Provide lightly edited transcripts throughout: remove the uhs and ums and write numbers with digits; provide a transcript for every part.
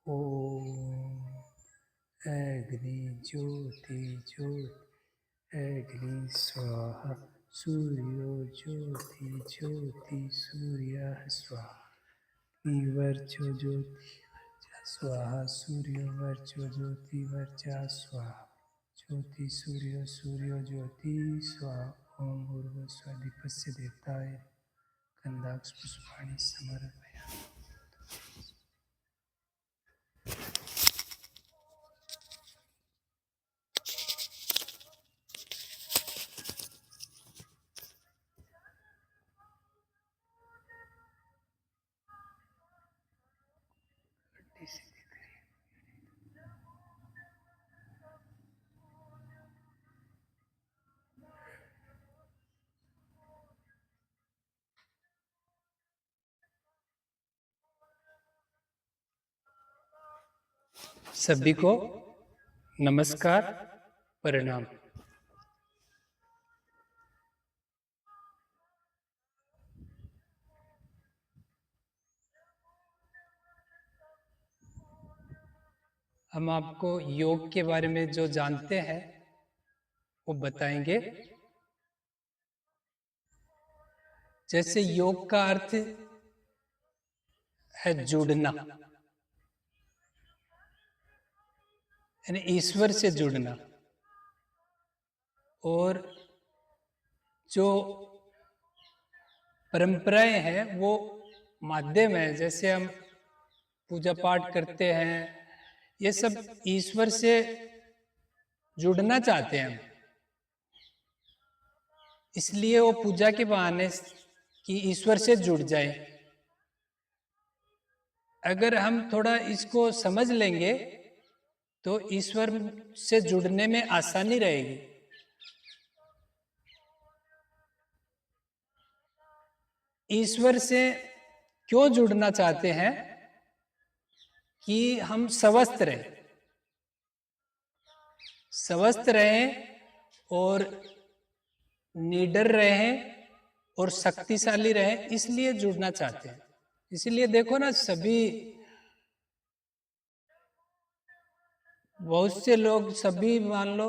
ओम अग्नि ज्योति ज्योति अग्नि स्वाहा सूर्यो ज्योति ज्योति सूर्य स्वाहा वर्चो ज्योति स्वाहा सूर्य वर्चो ज्योति वर्चा स्वाहा ज्योति सूर्य सूर्य ज्योति स्वाहा ओम भूर्भुवस्सुः दीपस्य देवताय गंधाक्ष पुष्पाणि समर्पयामि। सभी को नमस्कार, प्रणाम। हम आपको योग के बारे में जो जानते हैं वो बताएंगे। जैसे योग का अर्थ है जुड़ना, यानी ईश्वर से जुड़ना, और जो परंपराएं हैं वो माध्यम है। जैसे हम पूजा पाठ करते हैं, ये सब ईश्वर से जुड़ना चाहते हैं हम, इसलिए वो पूजा के बहाने कि ईश्वर से जुड़ जाए। अगर हम थोड़ा इसको समझ लेंगे तो ईश्वर से जुड़ने में आसानी रहेगी। ईश्वर से क्यों जुड़ना चाहते हैं? कि हम स्वस्थ रहें और निडर रहें और शक्तिशाली रहें, इसलिए जुड़ना चाहते हैं। इसलिए देखो ना, सभी बहुत से लोग, सभी मान लो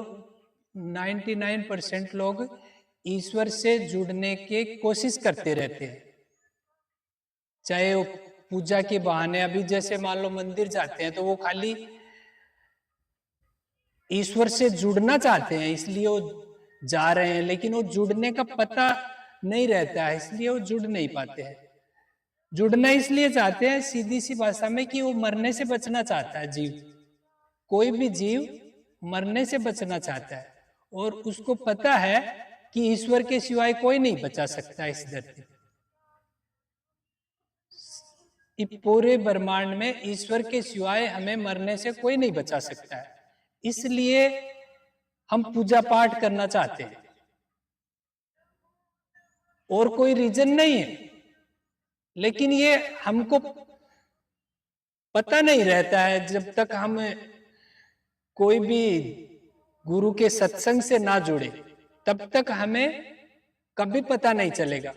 99% लोग ईश्वर से जुड़ने की कोशिश करते रहते हैं, चाहे वो पूजा के बहाने। अभी जैसे मान लो मंदिर जाते हैं तो वो खाली ईश्वर से जुड़ना चाहते हैं, इसलिए वो जा रहे हैं, लेकिन वो जुड़ने का पता नहीं रहता है, इसलिए वो जुड़ नहीं पाते हैं। जुड़ना इसलिए चाहते हैं, सीधी सी भाषा में, कि वो मरने से बचना चाहता है। जीव, कोई भी जीव मरने से बचना चाहता है, और उसको पता है कि ईश्वर के सिवाय कोई नहीं बचा सकता इस धरती। इस पूरे ब्रह्मांड में ईश्वर के सिवाय हमें मरने से कोई नहीं बचा सकता है, इसलिए हम पूजा पाठ करना चाहते हैं, और कोई रीजन नहीं है। लेकिन ये हमको पता नहीं रहता है, जब तक हम कोई भी गुरु के सत्संग से ना जुड़े, तब तक हमें कभी पता नहीं चलेगा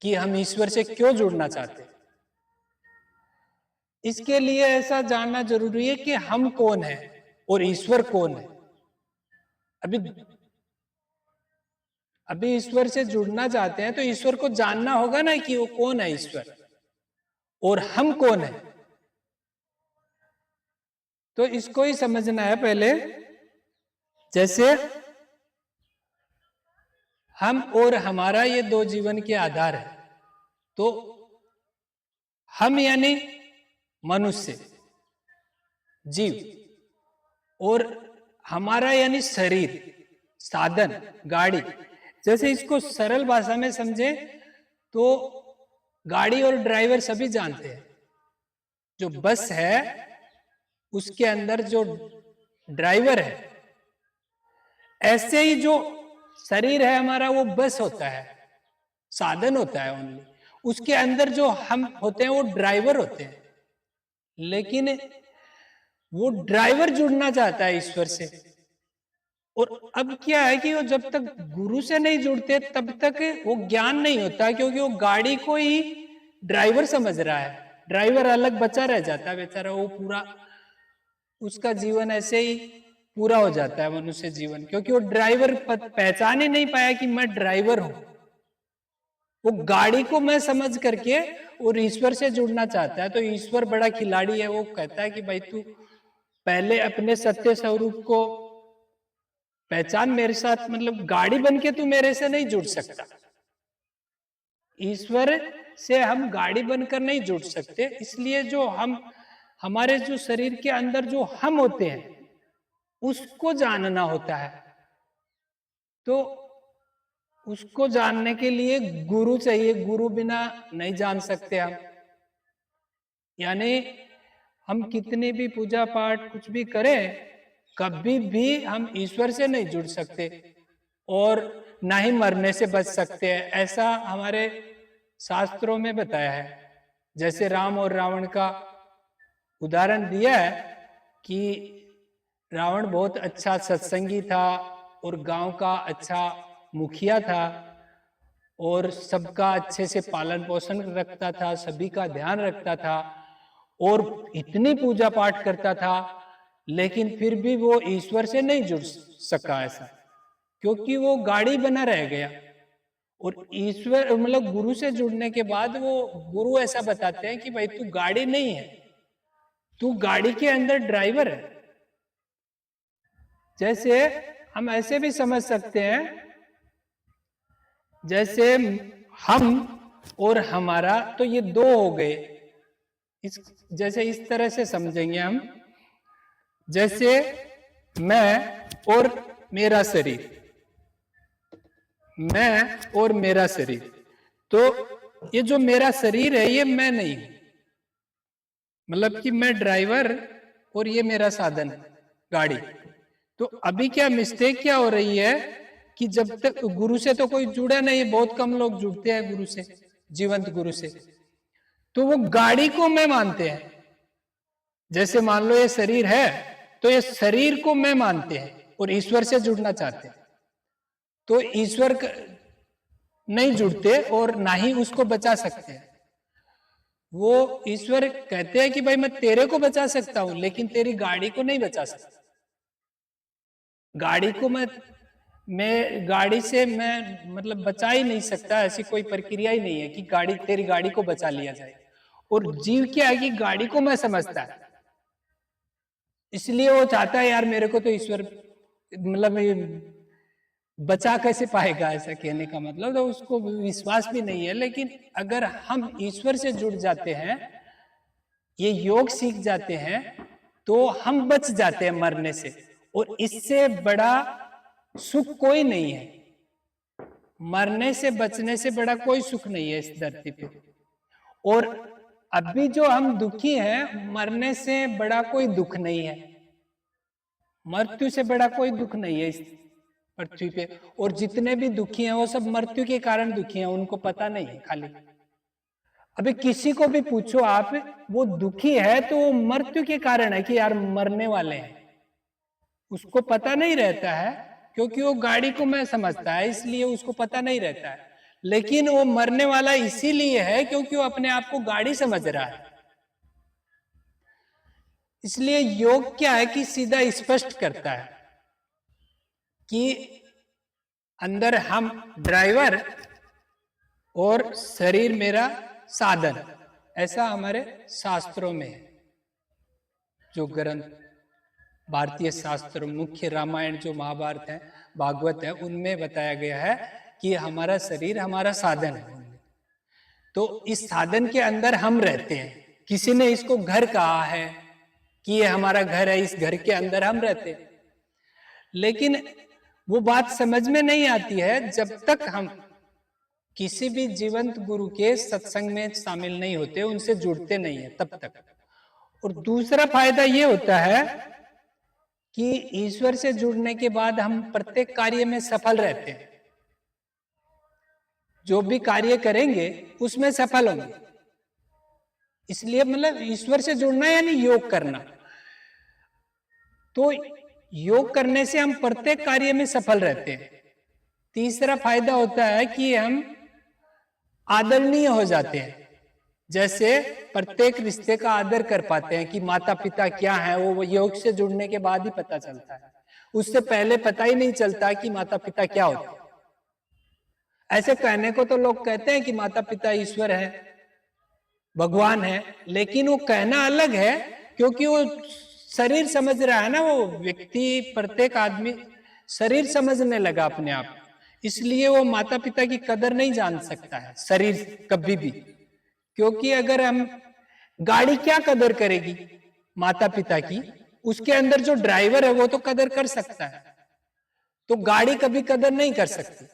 कि हम ईश्वर से क्यों जुड़ना चाहते हैं। इसके लिए ऐसा जानना जरूरी है कि हम कौन है और ईश्वर कौन है। अभी ईश्वर से जुड़ना चाहते हैं तो ईश्वर को जानना होगा ना कि वो कौन है ईश्वर, और हम कौन है। तो इसको ही समझना है पहले। जैसे हम और हमारा, ये दो जीवन के आधार है। तो हम यानी मनुष्य, जीव, और हमारा यानी शरीर, साधन, गाड़ी। जैसे इसको सरल भाषा में समझे तो गाड़ी और ड्राइवर सभी जानते हैं। जो बस है उसके अंदर जो ड्राइवर है, ऐसे ही जो शरीर है हमारा वो बस होता है, साधन होता है ओनली। उसके अंदर जो हम होते हैं वो ड्राइवर होते हैं। लेकिन वो ड्राइवर जुड़ना चाहता है ईश्वर से। और अब क्या है कि वो जब तक गुरु से नहीं जुड़ते तब तक वो ज्ञान नहीं होता, क्योंकि वो गाड़ी को ही ड्राइवर समझ रहा है। ड्राइवर अलग बचा रह जाता है बेचारा, वो पूरा उसका जीवन ऐसे ही पूरा हो जाता है मनुष्य जीवन, क्योंकि वो ड्राइवर पहचान ही नहीं पाया कि मैं ड्राइवर हूं। वो गाड़ी को मैं समझ करके और ईश्वर से जुड़ना चाहता है। तो ईश्वर बड़ा खिलाड़ी है, वो कहता है कि भाई तू पहले अपने सत्य स्वरूप को पहचान, मेरे साथ मतलब गाड़ी बन के तू मेरे से नहीं जुड़ सकता। ईश्वर से हम गाड़ी बनकर नहीं जुड़ सकते, इसलिए जो हम हमारे जो शरीर के अंदर जो हम होते हैं उसको जानना होता है। तो उसको जानने के लिए गुरु चाहिए, गुरु बिना नहीं जान सकते हम। यानी हम कितनी भी पूजा पाठ कुछ भी करें, कभी भी हम ईश्वर से नहीं जुड़ सकते और ना ही मरने से बच सकते हैं, ऐसा हमारे शास्त्रों में बताया है। जैसे राम और रावण का उदाहरण दिया है कि रावण बहुत अच्छा सत्संगी था और गांव का अच्छा मुखिया था और सबका अच्छे से पालन पोषण रखता था, सभी का ध्यान रखता था और इतनी पूजा पाठ करता था, लेकिन फिर भी वो ईश्वर से नहीं जुड़ सका ऐसा, क्योंकि वो गाड़ी बना रह गया। और ईश्वर मतलब गुरु से जुड़ने के बाद वो गुरु ऐसा बताते हैं कि भाई तू गाड़ी नहीं है, तू गाड़ी के अंदर ड्राइवर है। जैसे हम ऐसे भी समझ सकते हैं, जैसे हम और हमारा, तो ये दो हो गए। जैसे इस तरह से समझेंगे हम, जैसे मैं और मेरा शरीर, मैं और मेरा शरीर, तो ये जो मेरा शरीर है ये मैं नहीं हूं, मतलब कि मैं ड्राइवर और ये मेरा साधन गाड़ी। तो अभी क्या मिस्टेक क्या हो रही है कि जब तक गुरु से तो कोई जुड़ा नहीं, बहुत कम लोग जुड़ते हैं गुरु से, जीवंत गुरु से, तो वो गाड़ी को मैं मानते हैं। जैसे मान लो ये शरीर है, तो ये शरीर को मैं मानते हैं और ईश्वर से जुड़ना चाहते हैं, तो ईश्वर नहीं जुड़ते और ना ही उसको बचा सकते हैं। वो ईश्वर कहते हैं कि भाई मैं तेरे को बचा सकता हूं, लेकिन तेरी गाड़ी को नहीं बचा सकता। गाड़ी को मैं गाड़ी से मैं मतलब बचा ही नहीं सकता, ऐसी कोई प्रक्रिया ही नहीं है कि तेरी गाड़ी को बचा लिया जाए। और जीव क्या है कि गाड़ी को मैं समझता है, इसलिए वो चाहता है यार मेरे को तो ईश्वर मतलब बचा कैसे पाएगा, ऐसा कहने का मतलब तो उसको विश्वास भी नहीं है। लेकिन अगर हम ईश्वर से जुड़ जाते हैं, ये योग सीख जाते हैं, तो हम बच जाते हैं मरने से, और इससे बड़ा सुख कोई नहीं है। मरने से बचने से बड़ा कोई सुख नहीं है इस धरती पे। और अभी जो हम दुखी हैं, मरने से बड़ा कोई दुख नहीं है, मृत्यु से बड़ा कोई दुख नहीं है इस पृथ्वी पे। और जितने भी दुखी हैं वो सब मृत्यु के कारण दुखी हैं, उनको पता नहीं है खाली। अभी किसी को भी पूछो आप, वो दुखी है तो वो मृत्यु के कारण है कि यार मरने वाले हैं, उसको पता नहीं रहता है, क्योंकि वो गाड़ी को मैं समझता है, इसलिए उसको पता नहीं रहता है। लेकिन वो मरने वाला इसीलिए है क्योंकि वो अपने आप को गाड़ी समझ रहा है। इसलिए योग क्या है कि सीधा स्पष्ट करता है कि अंदर हम ड्राइवर और शरीर मेरा साधन, ऐसा हमारे शास्त्रों में है। जो ग्रंथ भारतीय शास्त्र, मुख्य रामायण जो महाभारत है, भागवत है, उनमें बताया गया है कि हमारा शरीर हमारा साधन है। तो इस साधन के अंदर हम रहते हैं। किसी ने इसको घर कहा है कि ये हमारा घर है, इस घर के अंदर हम रहते हैं। लेकिन वो बात समझ में नहीं आती है जब तक हम किसी भी जीवंत गुरु के सत्संग में शामिल नहीं होते, उनसे जुड़ते नहीं है तब तक। और दूसरा फायदा ये होता है कि ईश्वर से जुड़ने के बाद हम प्रत्येक कार्य में सफल रहते हैं। जो भी कार्य करेंगे उसमें सफल होंगे। इसलिए मतलब ईश्वर से जुड़ना यानी योग करना। तो योग करने से हम प्रत्येक कार्य में सफल रहते हैं। तीसरा फायदा होता है कि हम आदरणीय हो जाते हैं। जैसे प्रत्येक रिश्ते का आदर कर पाते हैं कि माता पिता क्या है, वो योग से जुड़ने के बाद ही पता चलता है, उससे पहले पता ही नहीं चलता कि माता पिता क्या होते हैं। ऐसे कहने को तो लोग कहते हैं कि माता पिता ईश्वर है, भगवान है, लेकिन वो कहना अलग है, क्योंकि वो शरीर समझ रहा है ना, वो व्यक्ति प्रत्येक आदमी शरीर समझने लगा अपने आप, इसलिए वो माता पिता की कदर नहीं जान सकता है शरीर कभी भी। क्योंकि अगर हम गाड़ी क्या कदर करेगी माता पिता की, उसके अंदर जो ड्राइवर है वो तो कदर कर सकता है, तो गाड़ी कभी कदर नहीं कर सकती।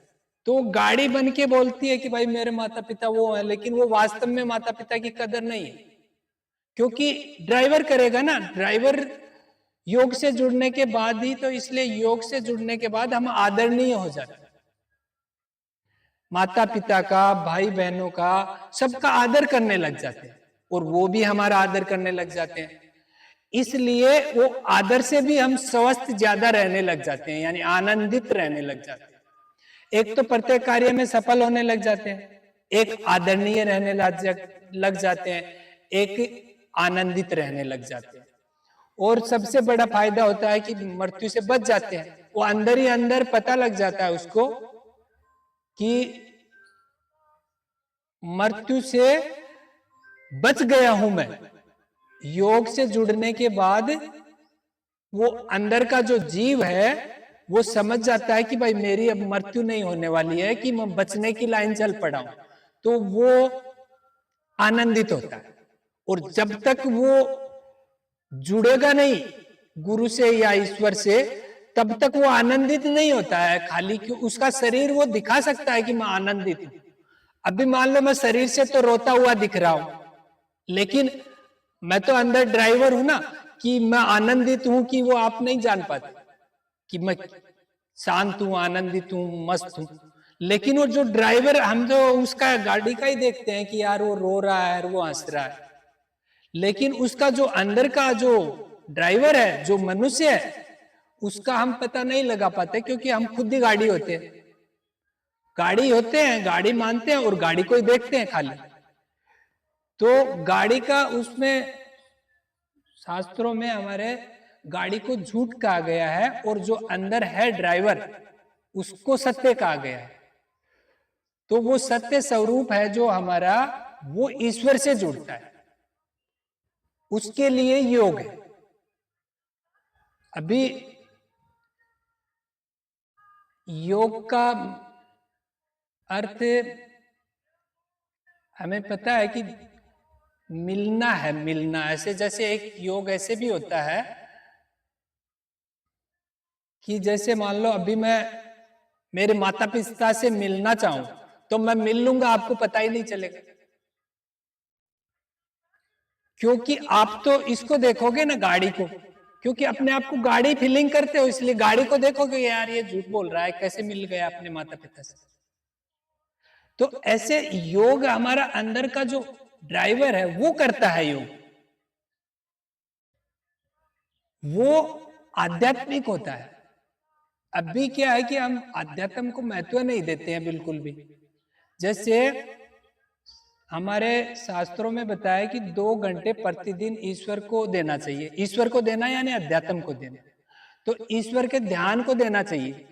तो गाड़ी बन के बोलती है कि भाई मेरे माता पिता वो है, लेकिन वो वास्तव में माता पिता की कदर नहीं है, क्योंकि ड्राइवर करेगा ना, ड्राइवर योग से जुड़ने के बाद ही तो, इसलिए योग से जुड़ने के बाद हम आदरणीय हो जाते हैं, माता पिता का, भाई बहनों का, सबका आदर करने लग जाते हैं, और वो भी हमारा आदर करने लग जाते हैं। इसलिए वो आदर से भी हम स्वस्थ ज्यादा रहने लग जाते हैं, यानी आनंदित रहने लग जाते हैं। एक तो प्रत्येक कार्य में सफल होने लग जाते हैं, एक आदरणीय रहने लग जाते हैं, एक आनंदित रहने लग जाते हैं। और सबसे बड़ा फायदा होता है कि मृत्यु से बच जाते हैं। वो अंदर ही अंदर पता लग जाता है उसको कि मृत्यु से बच गया हूं मैं। योग से जुड़ने के बाद वो अंदर का जो जीव है वो समझ जाता है कि भाई मेरी अब मृत्यु नहीं होने वाली है, कि मैं बचने की लाइन चल पड़ा हूं, तो वो आनंदित होता है। और जब तक वो जुड़ेगा नहीं गुरु से या ईश्वर से, तब तक वो आनंदित नहीं होता है। खाली क्यों, उसका शरीर वो दिखा सकता है कि मैं आनंदित हूं। अभी मान लो मैं शरीर से तो रोता हुआ दिख रहा हूं, लेकिन मैं तो अंदर ड्राइवर हूं ना, कि मैं आनंदित हूं कि वो आप नहीं जान पाते कि मैं शांत हूं, आनंदित हूं, मस्त हूं। लेकिन वो जो ड्राइवर, हम जो उसका गाड़ी का ही देखते हैं कि यार वो रो रहा है, वो हंस रहा है, लेकिन उसका जो अंदर का जो ड्राइवर है, जो मनुष्य है, उसका हम पता नहीं लगा पाते, क्योंकि हम खुद ही गाड़ी होते हैं, गाड़ी होते हैं, गाड़ी मानते हैं और गाड़ी को ही देखते हैं खाली। तो गाड़ी का उसमें शास्त्रों में हमारे गाड़ी को झूठ कहा गया है, और जो अंदर है ड्राइवर उसको सत्य कहा गया है। तो वो सत्य स्वरूप है जो हमारा, वो ईश्वर से जुड़ता है, उसके लिए योग है। अभी योग का अर्थ हमें पता है कि मिलना है, मिलना। ऐसे जैसे एक योग ऐसे भी होता है कि जैसे मान लो अभी मैं मेरे माता पिता से मिलना चाहूं, तो मैं मिल लूंगा, आपको पता ही नहीं चलेगा, क्योंकि आप तो इसको देखोगे ना, गाड़ी को, क्योंकि अपने आप को गाड़ी फीलिंग करते हो, इसलिए गाड़ी को देखोगे यार ये झूठ बोल रहा है, कैसे मिल गया अपने माता पिता से। तो ऐसे योग हमारा अंदर का जो ड्राइवर है वो करता है योग, वो आध्यात्मिक होता है। अभी क्या है कि हम अध्यात्म को महत्व नहीं देते हैं बिल्कुल भी। जैसे हमारे शास्त्रों में बताया कि 2 घंटे प्रतिदिन ईश्वर को देना चाहिए, ईश्वर को देना यानी अध्यात्म को देना, तो ईश्वर के ध्यान को देना चाहिए।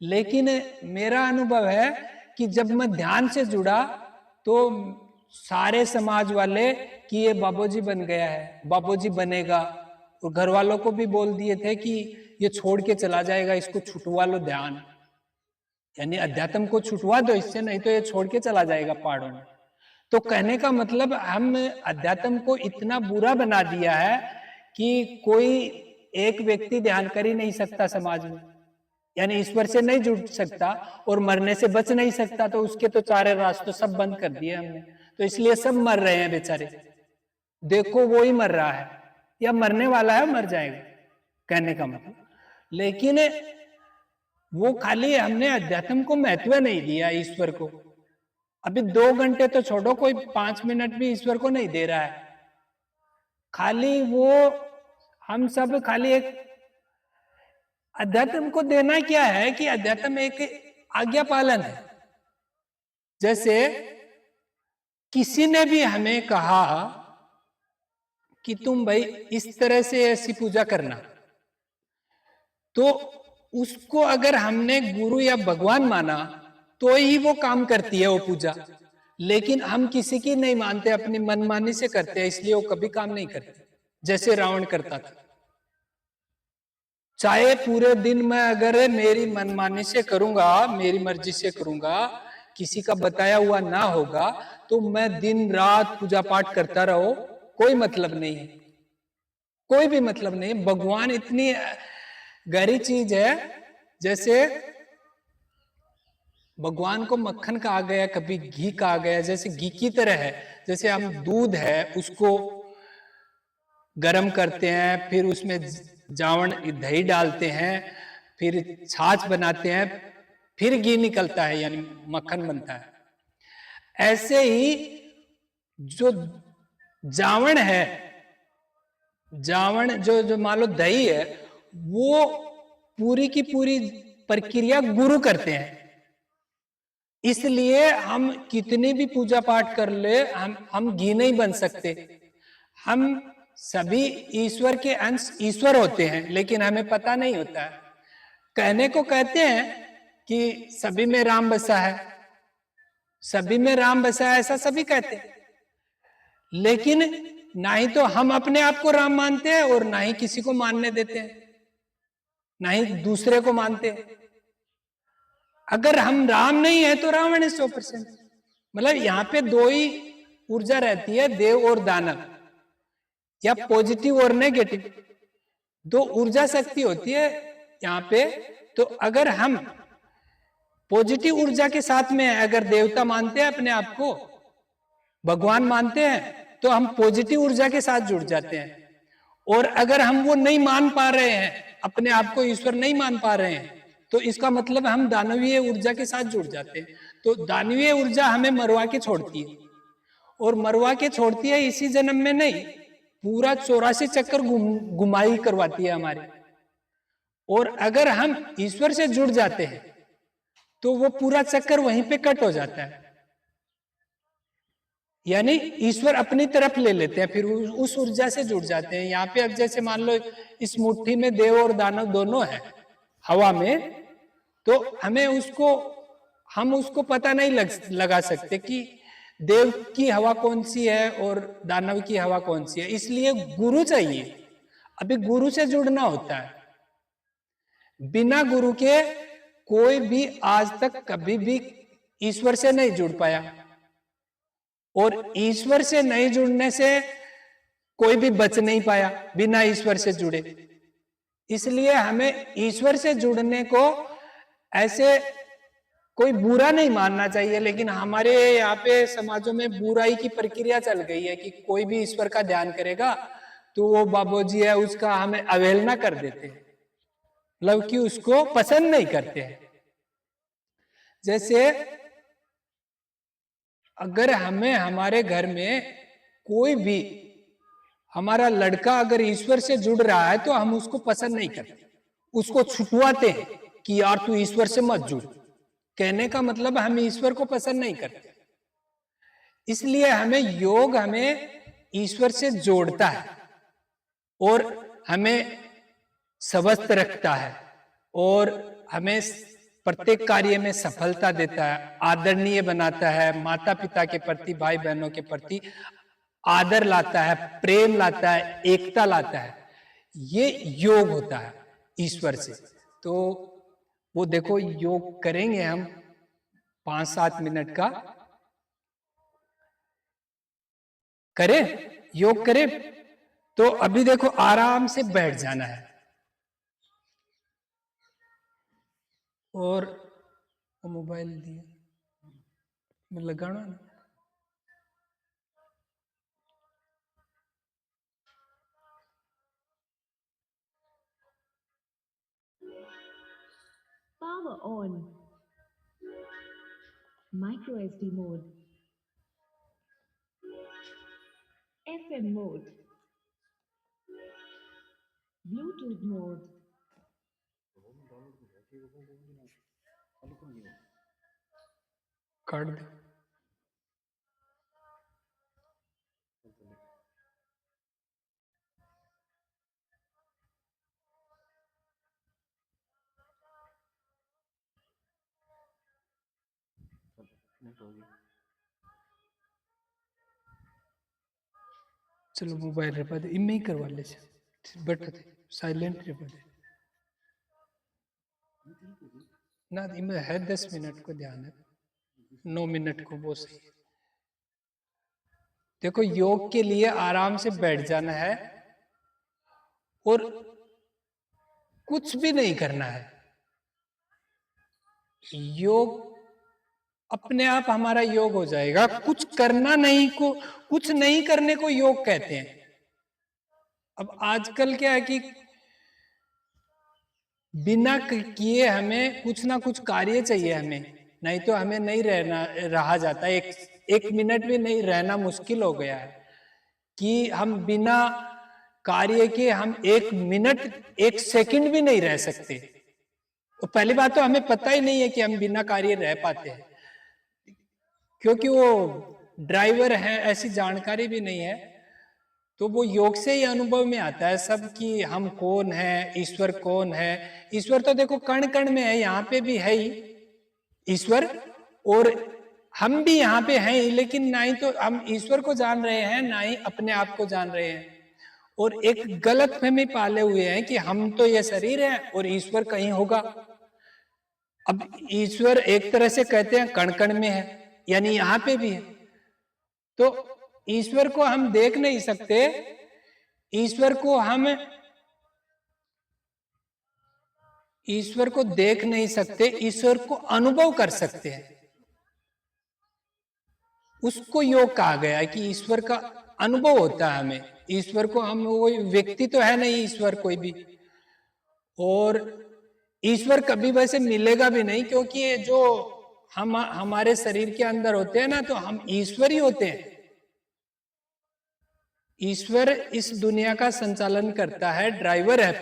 लेकिन मेरा अनुभव है कि जब मैं ध्यान से जुड़ा तो सारे समाज वाले कि ये बाबूजी बन गया है, बाबूजी बनेगा, और घर वालों को भी बोल दिए थे कि ये छोड़ के चला जाएगा, इसको छुटवा लो ध्यान, यानी अध्यात्म को छुटवा दो इससे, नहीं तो ये छोड़ के चला जाएगा पहाड़ों में। तो कहने का मतलब हम अध्यात्म को इतना बुरा बना दिया है कि कोई एक व्यक्ति ध्यान कर ही नहीं सकता समाज में, यानी ईश्वर से नहीं जुड़ सकता और मरने से बच नहीं सकता, तो उसके तो चारे रास्ते सब बंद कर दिए हमने, तो इसलिए सब मर रहे हैं बेचारे। देखो वो ही मर रहा है या मरने वाला है, मर जाएगा, कहने का मतलब। लेकिन वो खाली हमने अध्यात्म को महत्व नहीं दिया, ईश्वर को। अभी 2 घंटे तो छोड़ो, कोई 5 मिनट भी ईश्वर को नहीं दे रहा है। खाली वो हम सब खाली एक अध्यात्म को देना क्या है कि अध्यात्म एक आज्ञा पालन है। जैसे किसी ने भी हमें कहा कि तुम भाई इस तरह से ऐसी पूजा करना, तो उसको अगर हमने गुरु या भगवान माना तो ही वो काम करती है वो पूजा। लेकिन हम किसी की नहीं मानते, अपनी मनमानी से करते हैं, इसलिए वो कभी काम नहीं करती, जैसे रावण करता था। चाहे पूरे दिन मैं अगर मेरी मनमानी से करूंगा, मेरी मर्जी से करूंगा, किसी का बताया हुआ ना होगा, तो मैं दिन रात पूजा पाठ करता रहो, कोई मतलब नहीं है, कोई भी मतलब नहीं। भगवान इतनी गहरी चीज है, जैसे भगवान को मक्खन कहा गया, कभी घी कहा गया, जैसे घी की तरह है। जैसे हम दूध है उसको गरम करते हैं, फिर उसमें जावण दही डालते हैं, फिर छाछ बनाते हैं, फिर घी निकलता है, यानी मक्खन बनता है। ऐसे ही जो जावण है, जावण जो जो मान लो दही है, वो पूरी की पूरी प्रक्रिया गुरु करते हैं। इसलिए हम कितनी भी पूजा पाठ कर ले, हम घी नहीं बन सकते। हम सभी ईश्वर के अंश ईश्वर होते हैं, लेकिन हमें पता नहीं होता है। कहने को कहते हैं कि सभी में राम बसा है, सभी में राम बसा है, ऐसा सभी कहते हैं, लेकिन ना ही तो हम अपने आप को राम मानते हैं और ना ही किसी को मानने देते हैं, ना ही दूसरे को मानते हैं। अगर हम राम नहीं है तो रावण है 100%। मतलब यहाँ पे दो ही ऊर्जा रहती है, देव और दानव, या पॉजिटिव और नेगेटिव, दो ऊर्जा शक्ति होती है यहाँ पे। तो अगर हम पॉजिटिव ऊर्जा के साथ में, अगर देवता मानते हैं अपने आप को, भगवान मानते हैं, तो हम पॉजिटिव ऊर्जा के साथ जुड़ जाते हैं। और अगर हम वो नहीं मान पा रहे हैं, अपने आप को ईश्वर नहीं मान पा रहे हैं, तो इसका मतलब हम दानवीय ऊर्जा के साथ जुड़ जाते हैं। तो दानवीय ऊर्जा हमें मरवा के छोड़ती है, और मरवा के छोड़ती है इसी जन्म में नहीं, पूरा 84 चक्कर घुमाई करवाती है हमारे। और अगर हम ईश्वर से जुड़ जाते हैं तो वो पूरा चक्कर वहीं पे कट हो जाता है, यानी ईश्वर अपनी तरफ ले लेते हैं, फिर उस ऊर्जा से जुड़ जाते हैं। यहाँ पे अब जैसे मान लो इस मुट्ठी में देव और दानव दोनों है हवा में, तो हम उसको पता नहीं लगा सकते कि देव की हवा कौन सी है और दानव की हवा कौन सी है। इसलिए गुरु चाहिए, अभी गुरु से जुड़ना होता है। बिना गुरु के कोई भी आज तक कभी भी ईश्वर से नहीं जुड़ पाया, और ईश्वर से नहीं जुड़ने से कोई भी बच नहीं पाया बिना ईश्वर से जुड़े। इसलिए हमें ईश्वर से जुड़ने को ऐसे कोई बुरा नहीं मानना चाहिए, लेकिन हमारे यहाँ पे समाजों में बुराई की प्रक्रिया चल गई है कि कोई भी ईश्वर का ध्यान करेगा तो वो बाबूजी है उसका हमें अवहेलना कर देते हैं, मतलब कि उसको पसंद नहीं करते हैं। जैसे अगर हमें हमारे घर में कोई भी हमारा लड़का अगर ईश्वर से जुड़ रहा है तो हम उसको पसंद नहीं करते, उसको छुटवाते हैं कि यार तू ईश्वर से मत जुड़। कहने का मतलब हम ईश्वर को पसंद नहीं करते। इसलिए हमें ईश्वर से जोड़ता है और हमें स्वस्थ रखता है, और हमें प्रत्येक कार्य में सफलता देता है, आदरणीय बनाता है, माता पिता के प्रति, भाई बहनों के प्रति आदर लाता है, प्रेम लाता है, एकता लाता है। ये योग होता है ईश्वर से। तो वो देखो योग करेंगे हम 5-7 मिनट का, करें योग करें। तो अभी देखो आराम से बैठ जाना है, और मोबाइल दिया मैं लगाना ना। Power on. Micro SD mode. FM mode. Bluetooth mode. काट दे। मिनट होगी। चलो मोबाइल रे पा दे इमे ही करवा ले बट साइलेंट रे पा दे ना इमे है 10 मिनट को ध्यान है 9 मिनट को वो सही है। देखो योग के लिए आराम से बैठ जाना है और कुछ भी नहीं करना है। योग अपने आप हमारा योग हो जाएगा। कुछ करना नहीं को कुछ नहीं करने को योग कहते हैं। अब आजकल क्या है कि बिना किए हमें कुछ ना कुछ कार्य चाहिए हमें, नहीं तो हमें नहीं रहा जाता। एक मिनट भी नहीं रहना मुश्किल हो गया है कि हम बिना कार्य के हम एक मिनट एक सेकंड भी नहीं रह सकते। तो पहली बात तो हमें पता ही नहीं है कि हम बिना कार्य रह पाते हैं, क्योंकि वो ड्राइवर है ऐसी जानकारी भी नहीं है। तो वो योग से ही अनुभव में आता है सब कि हम कौन है, ईश्वर कौन है। ईश्वर तो देखो कण कण में है, यहाँ पे भी है ही ईश्वर, और हम भी यहाँ पे हैं ही, लेकिन ना ही तो हम ईश्वर को जान रहे हैं ना ही अपने आप को जान रहे हैं। और एक गलत फहमी पाले हुए हैं कि हम तो ये शरीर है और ईश्वर कहीं होगा। अब ईश्वर एक तरह से कहते हैं कण कण में है, यानी यहाँ पे भी है। तो ईश्वर को हम देख नहीं सकते, ईश्वर को देख नहीं सकते, ईश्वर को अनुभव कर सकते हैं। उसको योग कहा गया है कि ईश्वर का अनुभव होता है हमें। ईश्वर को हम वो व्यक्ति तो है नहीं ईश्वर कोई भी, और ईश्वर कभी वैसे मिलेगा भी नहीं, क्योंकि ये जो हम हमारे शरीर के अंदर होते हैं ना, तो हम ईश्वर ही होते हैं। ईश्वर इस दुनिया का संचालन करता है, ड्राइवर है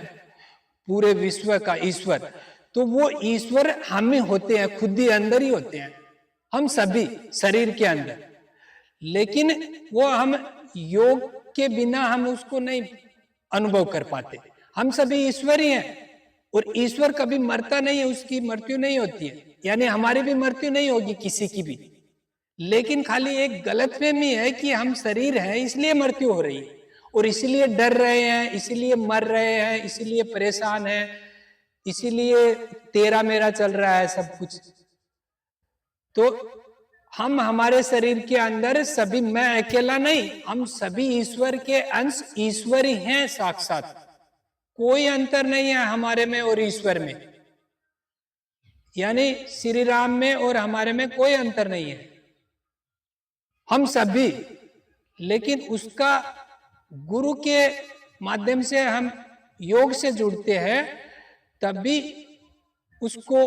पूरे विश्व का ईश्वर। तो वो ईश्वर हम ही होते हैं, खुद ही अंदर ही होते हैं हम सभी शरीर के अंदर। लेकिन वो हम योग के बिना हम उसको नहीं अनुभव कर पाते। हम सभी ईश्वर ही हैं, और ईश्वर कभी मरता नहीं है, उसकी मृत्यु नहीं होती है, यानी हमारी भी मृत्यु नहीं होगी किसी की भी। लेकिन खाली एक गलतफहमी है कि हम शरीर हैं इसलिए मृत्यु हो रही है, और इसलिए डर रहे हैं, इसीलिए मर रहे हैं, इसीलिए परेशान हैं, इसीलिए तेरा मेरा चल रहा है सब कुछ। तो हम हमारे शरीर के अंदर सभी, मैं अकेला नहीं, हम सभी ईश्वर के अंश, ईश्वर ही हैं साक्षात। कोई अंतर नहीं है हमारे में और ईश्वर में, यानी श्री राम में और हमारे में कोई अंतर नहीं है, हम सभी। लेकिन उसका गुरु के माध्यम से हम योग से जुड़ते हैं, तभी उसको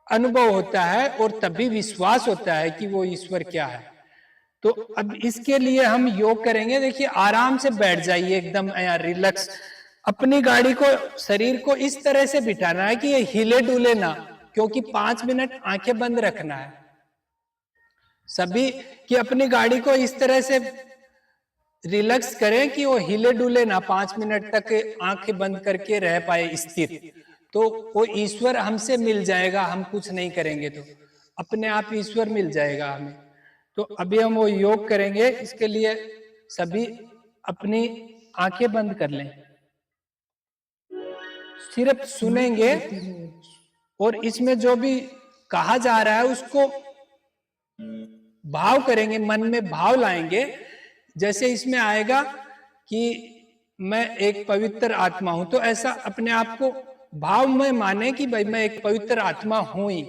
अनुभव होता है और तभी विश्वास होता है कि वो ईश्वर क्या है। तो अब इसके लिए हम योग करेंगे। देखिए आराम से बैठ जाइए, एकदम रिलैक्स। अपनी गाड़ी को, शरीर को इस तरह से बिठाना है कि ये हिले डुले ना, क्योंकि 5 मिनट आंखें बंद रखना है सभी, कि अपनी गाड़ी को इस तरह से रिलैक्स करें कि वो हिले डुले ना, 5 मिनट तक आंखें बंद करके रह पाए स्थिर। तो वो ईश्वर हमसे मिल जाएगा, हम कुछ नहीं करेंगे तो अपने आप ईश्वर मिल जाएगा हमें। तो अभी हम वो योग करेंगे, इसके लिए सभी अपनी आंखें बंद कर लें, सिर्फ सुनेंगे और इसमें जो भी कहा जा रहा है उसको भाव करेंगे, मन में भाव लाएंगे। जैसे इसमें आएगा कि मैं एक पवित्र आत्मा हूं, तो ऐसा अपने आप को भाव में माने कि भाई मैं एक पवित्र आत्मा हूं ही,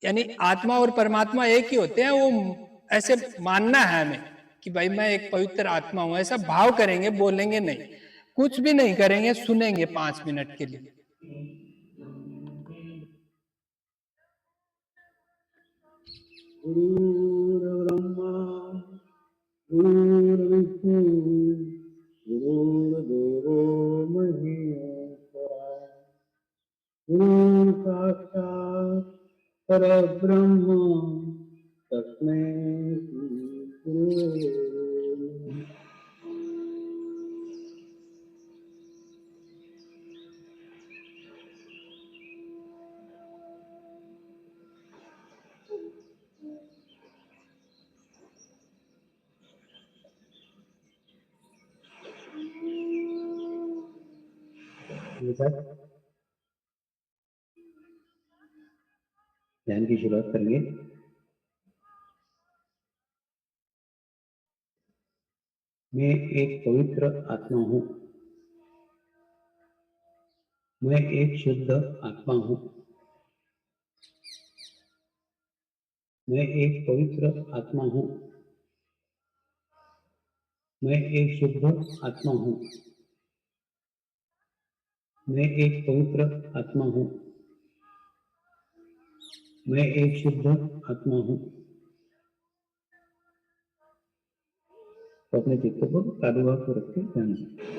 यानी आत्मा और परमात्मा एक ही होते हैं। वो ऐसे मानना है हमें कि भाई मैं एक पवित्र आत्मा हूं, ऐसा भाव करेंगे, बोलेंगे नहीं, कुछ भी नहीं करेंगे, सुनेंगे 5 मिनट के लिए। गुरुर्ब्रह्मा गुरुर्विष्णु गुरुर्देवो महेश्वरा गुरु साक्षात् परब्रह्म तस्मै श्री गुरवे नमः। सर ध्यान की शुरुआत करेंगे। मैं एक पवित्र आत्मा हूँ। मैं एक शुद्ध आत्मा हूँ। मैं एक पवित्र आत्मा हूँ। मैं एक शुद्ध आत्मा हूँ। मैं एक पवित्र आत्मा हूँ। मैं एक शुद्ध आत्मा हूँ। तो अपने चित्त को चालू भाव को रख के ध्यान से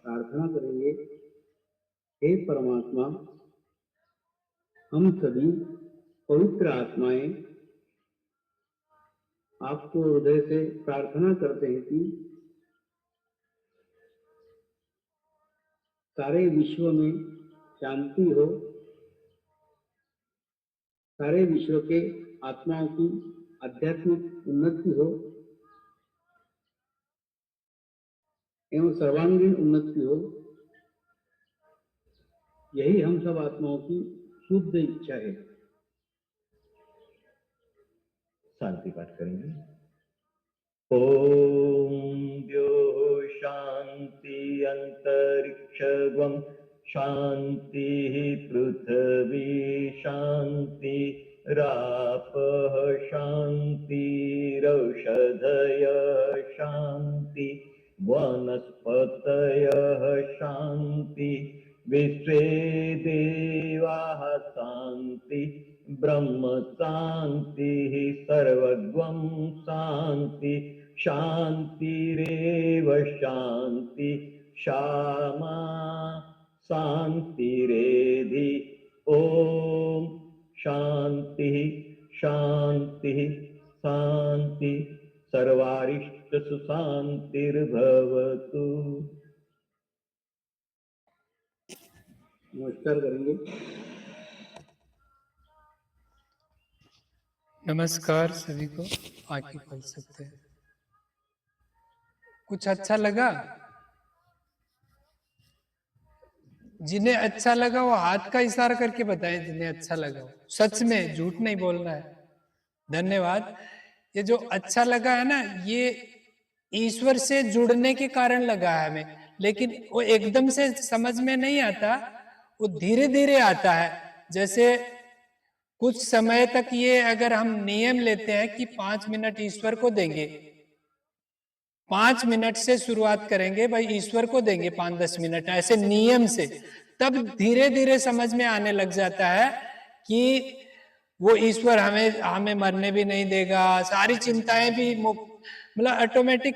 प्रार्थना करेंगे, हे परमात्मा, हम सभी पवित्र आत्माएं आपको हृदय से प्रार्थना करते हैं कि सारे विश्व में शांति हो, सारे विश्व के आत्माओं की आध्यात्मिक उन्नति हो एवं सर्वांगीण उन्नति हो। यही हम सब आत्माओं की शुद्ध इच्छा है। शांति पाठ करेंगे। ओम द्यो शांति अंतरिक्षगम शांति पृथ्वी शांति रापः शांति रौषधय शांति वनस्पतयः शांति विश्वे देवाः शांति ब्रह्म शांति सर्वगं शांति शांतिरेव शांति क्षमा शांतिरेधि। ओम शांति शांति शांति सर्वारिष्ट सुशांतिर्भवतु। नमस्कार करेंगे। नमस्कार सभी को, आंखें खोल सकते हैं। कुछ अच्छा लगा? जिन्हें अच्छा लगा वो हाथ का इशारा करके बताएं, जिन्हें अच्छा लगा। सच में, झूठ नहीं बोलना है। धन्यवाद। ये जो अच्छा लगा है ना, ये ईश्वर से जुड़ने के कारण लगा है हमें, लेकिन वो एकदम से समझ में नहीं आता, वो धीरे धीरे आता है। जैसे कुछ समय तक ये अगर हम नियम लेते हैं कि 5 मिनट ईश्वर को देंगे, 5 मिनट से शुरुआत करेंगे, भाई ईश्वर को देंगे 5-10 मिनट, ऐसे नियम से, तब धीरे धीरे समझ में आने लग जाता है कि वो ईश्वर हमें मरने भी नहीं देगा, सारी चिंताएं भी मतलब ऑटोमेटिक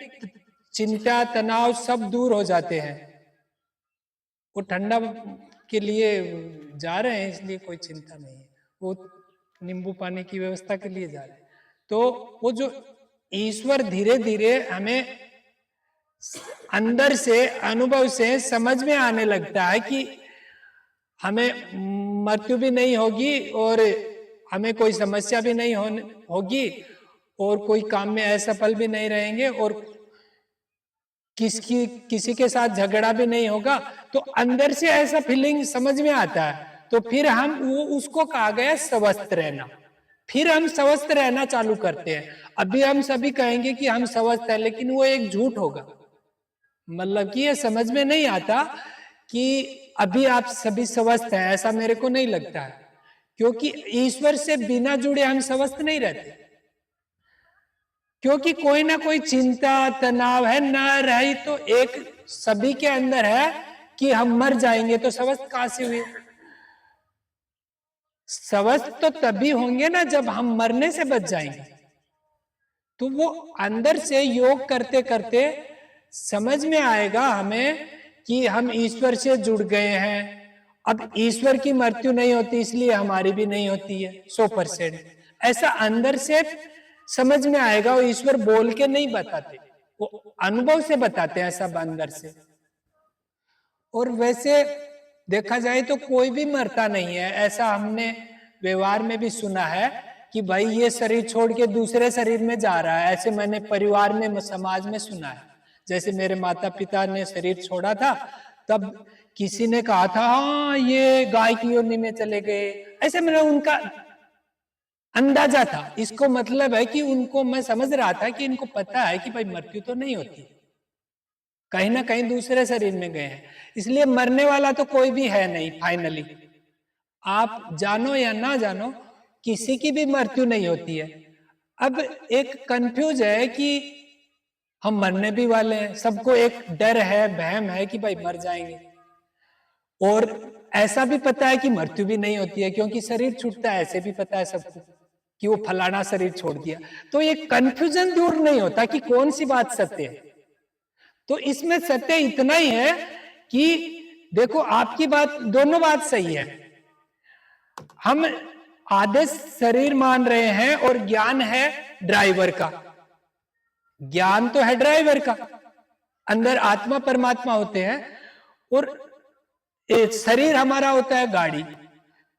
चिंता तनाव सब दूर हो जाते हैं। वो ठंडा के लिए जा रहे हैं इसलिए कोई चिंता नहीं है, वो नींबू पानी की व्यवस्था के लिए जा रहे हैं। तो वो जो ईश्वर धीरे धीरे हमें अंदर से अनुभव से समझ में आने लगता है कि हमें मृत्यु भी नहीं होगी और हमें कोई समस्या भी नहीं होगी और कोई काम में असफल भी नहीं रहेंगे और किसी के साथ झगड़ा भी नहीं होगा। तो अंदर से ऐसा फीलिंग समझ में आता है, तो फिर हम वो उसको कहा गया स्वस्थ रहना। फिर हम स्वस्थ रहना चालू करते हैं। अभी हम सभी कहेंगे कि हम स्वस्थ हैं, लेकिन वो एक झूठ होगा। मतलब कि ये समझ में नहीं आता कि अभी आप सभी स्वस्थ हैं, ऐसा मेरे को नहीं लगता है, क्योंकि ईश्वर से बिना जुड़े हम स्वस्थ नहीं रहते। क्योंकि कोई ना कोई चिंता तनाव है, ना रही तो एक सभी के अंदर है कि हम मर जाएंगे, तो स्वस्थ कहां से हुए? स्वस्थ तो तभी होंगे ना जब हम मरने से बच जाएंगे। तो वो अंदर से योग करते करते समझ में आएगा हमें कि हम ईश्वर से जुड़ गए हैं। अब ईश्वर की मृत्यु नहीं होती, इसलिए हमारी भी नहीं होती है 100%। ऐसा अंदर से समझ में आएगा। वो ईश्वर बोल के नहीं बताते, वो अनुभव से बताते हैं सब अंदर से। और वैसे देखा जाए तो कोई भी मरता नहीं है, ऐसा हमने व्यवहार में भी सुना है कि भाई ये शरीर छोड़ के दूसरे शरीर में जा रहा है। ऐसे मैंने परिवार में समाज में सुना है। जैसे मेरे माता पिता ने शरीर छोड़ा था, तब किसी ने कहा था हाँ ये गाय की योनि में चले गए, ऐसे मैंने उनका अंदाजा था। इसको मतलब है कि उनको मैं समझ रहा था कि इनको पता है कि भाई मृत्यु तो नहीं होती, कहीं ना कहीं दूसरे शरीर में गए हैं, इसलिए मरने वाला तो कोई भी है नहीं। फाइनली आप जानो या ना जानो, किसी की भी मृत्यु नहीं होती है। अब एक कंफ्यूज है कि हम मरने भी वाले हैं, सबको एक डर है, बहम है कि भाई मर जाएंगे, और ऐसा भी पता है कि मृत्यु भी नहीं होती है, क्योंकि शरीर छूटता है ऐसे भी पता है सबको कि वो फलाना शरीर छोड़ दिया। तो ये कंफ्यूजन दूर नहीं होता कि कौन सी बात सत्य है। तो इसमें सत्य इतना ही है कि देखो आपकी बात, दोनों बात सही है। हम आधे शरीर मान रहे हैं और ज्ञान है ड्राइवर का। ज्ञान तो है ड्राइवर का, अंदर आत्मा परमात्मा होते हैं, और शरीर हमारा होता है गाड़ी।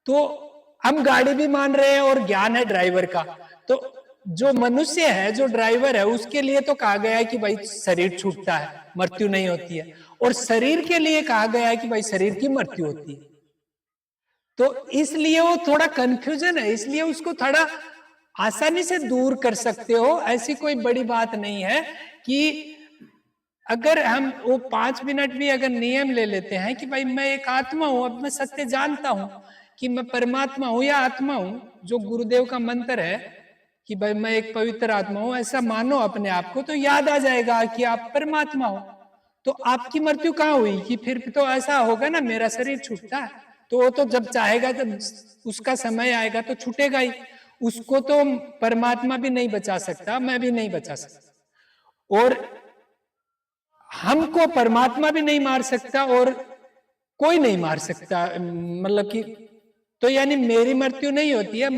तो हम गाड़ी भी मान रहे हैं और ज्ञान है ड्राइवर का। तो जो मनुष्य है, जो ड्राइवर है, उसके लिए तो कहा गया है कि भाई शरीर छूटता है, मृत्यु नहीं होती है, और शरीर के लिए कहा गया है कि भाई शरीर की मृत्यु होती है। तो इसलिए वो थोड़ा कंफ्यूजन है, इसलिए उसको थोड़ा आसानी से दूर कर सकते हो। ऐसी कोई बड़ी बात नहीं है कि अगर हम वो 5 मिनट भी अगर नियम ले लेते हैं कि भाई मैं एक आत्मा हूं, अब मैं सत्य जानता हूं कि मैं परमात्मा हूं या आत्मा हूं, जो गुरुदेव का मंत्र है कि भाई मैं एक पवित्र आत्मा हूं, ऐसा मानो अपने आप को, तो याद आ जाएगा कि आप परमात्मा हो। तो आपकी मृत्यु कहाँ हुई कि फिर तो ऐसा होगा ना मेरा शरीर छूटता है, तो वो तो जब चाहेगा जब उसका समय आएगा तो छूटेगा ही। उसको तो परमात्मा भी नहीं बचा सकता, मैं भी नहीं बचा सकता, और हमको परमात्मा भी नहीं मार सकता और कोई नहीं मार सकता। मतलब कि तो यानी मेरी मृत्यु नहीं होती है,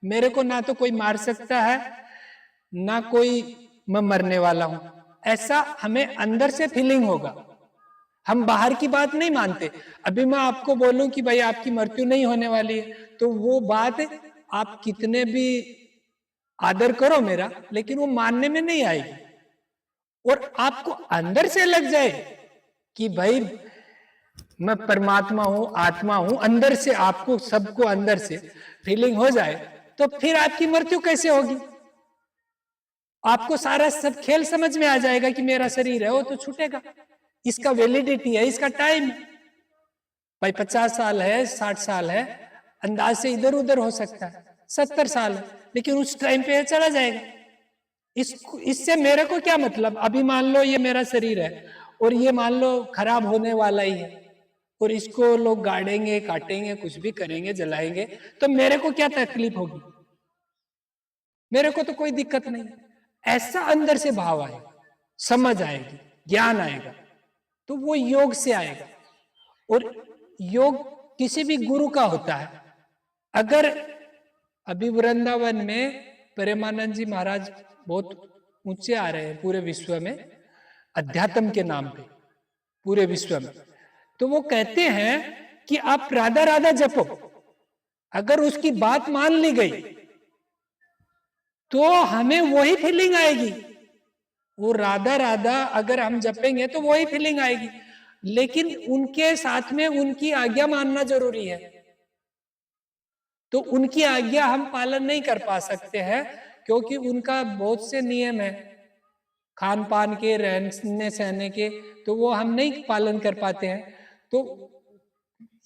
मेरे को ना तो कोई मार सकता है, ना कोई मैं मरने वाला हूं, ऐसा हमें अंदर से फीलिंग होगा। हम बाहर की बात नहीं मानते। अभी मैं आपको बोलूं कि भाई आपकी मृत्यु नहीं होने वाली है, तो वो बात आप कितने भी आदर करो मेरा, लेकिन वो मानने में नहीं आएगी। और आपको अंदर से लग जाए कि भाई मैं परमात्मा हूं, आत्मा हूं, अंदर से आपको सबको अंदर से फीलिंग हो जाए, तो फिर आपकी मृत्यु कैसे होगी? आपको सारा सब खेल समझ में आ जाएगा कि मेरा शरीर है वो तो छूटेगा, इसका वैलिडिटी है, इसका टाइम भाई 50 साल है, 60 साल है, अंदाज से इधर उधर हो सकता है, 70 साल है, लेकिन उस टाइम पे चला जाएगा। इससे मेरे को क्या मतलब? अभी मान लो ये मेरा शरीर है और ये मान लो खराब होने वाला ही है, और इसको लोग गाड़ेंगे, काटेंगे, कुछ भी करेंगे, जलाएंगे, तो मेरे को क्या तकलीफ होगी? मेरे को तो कोई दिक्कत नहीं। ऐसा अंदर से भाव आएगा, समझ आएगी, ज्ञान आएगा, तो वो योग से आएगा। और योग किसी भी गुरु का होता है। अगर अभी वृंदावन में प्रेमानंद जी महाराज बहुत ऊंचे आ रहे हैं पूरे विश्व में, अध्यात्म के नाम पे पूरे विश्व में, तो वो कहते हैं कि आप राधा राधा जपो, अगर उसकी बात मान ली गई तो हमें वही फीलिंग आएगी। वो राधा राधा अगर हम जपेंगे तो वही फीलिंग आएगी, लेकिन उनके साथ में उनकी आज्ञा मानना जरूरी है। तो उनकी आज्ञा हम पालन नहीं कर पा सकते हैं, क्योंकि उनका बहुत से नियम है खान पान के, रहने सहने के, तो वो हम नहीं पालन कर पाते हैं। तो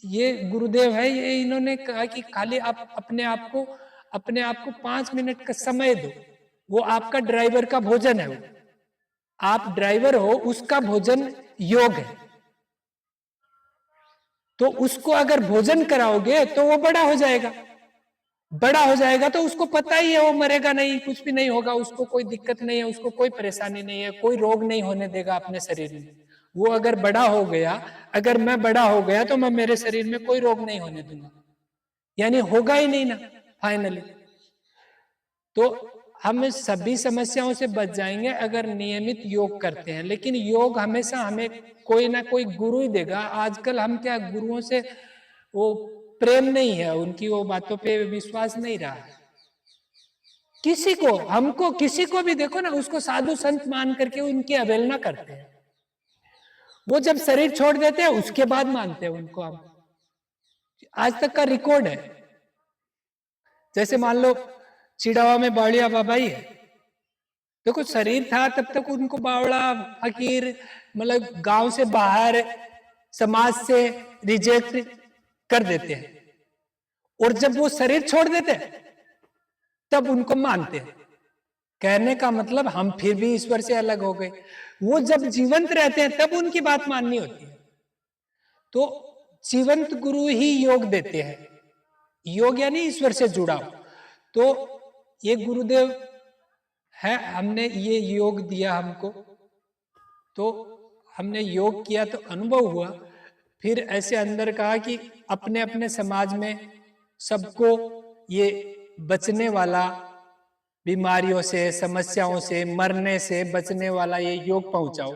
ये गुरुदेव है, ये इन्होंने कहा कि खाली आप अपने आप को 5 मिनट का समय दो। वो आपका ड्राइवर का भोजन है, वो आप ड्राइवर हो, उसका भोजन योग है। तो उसको अगर भोजन कराओगे तो वो बड़ा हो जाएगा। बड़ा हो जाएगा तो उसको पता ही है वो मरेगा नहीं, कुछ भी नहीं होगा, उसको कोई दिक्कत नहीं है, उसको कोई परेशानी नहीं है, कोई रोग नहीं होने देगा अपने शरीर में। वो अगर बड़ा हो गया, अगर मैं बड़ा हो गया तो मैं मेरे शरीर में कोई रोग नहीं होने दूंगा, यानी होगा ही नहीं ना फाइनली। तो हम सभी समस्याओं से बच जाएंगे अगर नियमित योग करते हैं। लेकिन योग हमेशा हमें कोई ना कोई गुरु ही देगा। आजकल हम क्या, गुरुओं से वो प्रेम नहीं है, उनकी वो बातों पे विश्वास नहीं रहा है। किसी को, हमको किसी को भी देखो ना, उसको साधु संत मान करके उनकी अवहेलना करते हैं। वो जब शरीर छोड़ देते हैं उसके बाद मानते हैं उनको। हम आज तक का रिकॉर्ड है। जैसे मान लो चिड़ावा में बावड़िया बाबा ही है। देखो शरीर था तब तक उनको बावड़ा, फकीर, मतलब गांव से बाहर, समाज से रिजेक्ट कर देते हैं। और जब वो शरीर छोड़ देते हैं तब उनको मानते हैं। कहने का मतलब हम फिर भी ईश्वर से अलग हो गए। वो जब जीवंत रहते हैं तब उनकी बात माननी होती है। तो जीवंत गुरु ही योग देते हैं। योग यानी ईश्वर से जुड़ाव। तो ये गुरुदेव है, हमने ये योग दिया हमको, तो हमने योग किया तो अनुभव हुआ। फिर ऐसे अंदर कहा कि अपने अपने समाज में सबको ये बचने वाला, बीमारियों से, समस्याओं से, मरने से बचने वाला ये योग पहुंचाओ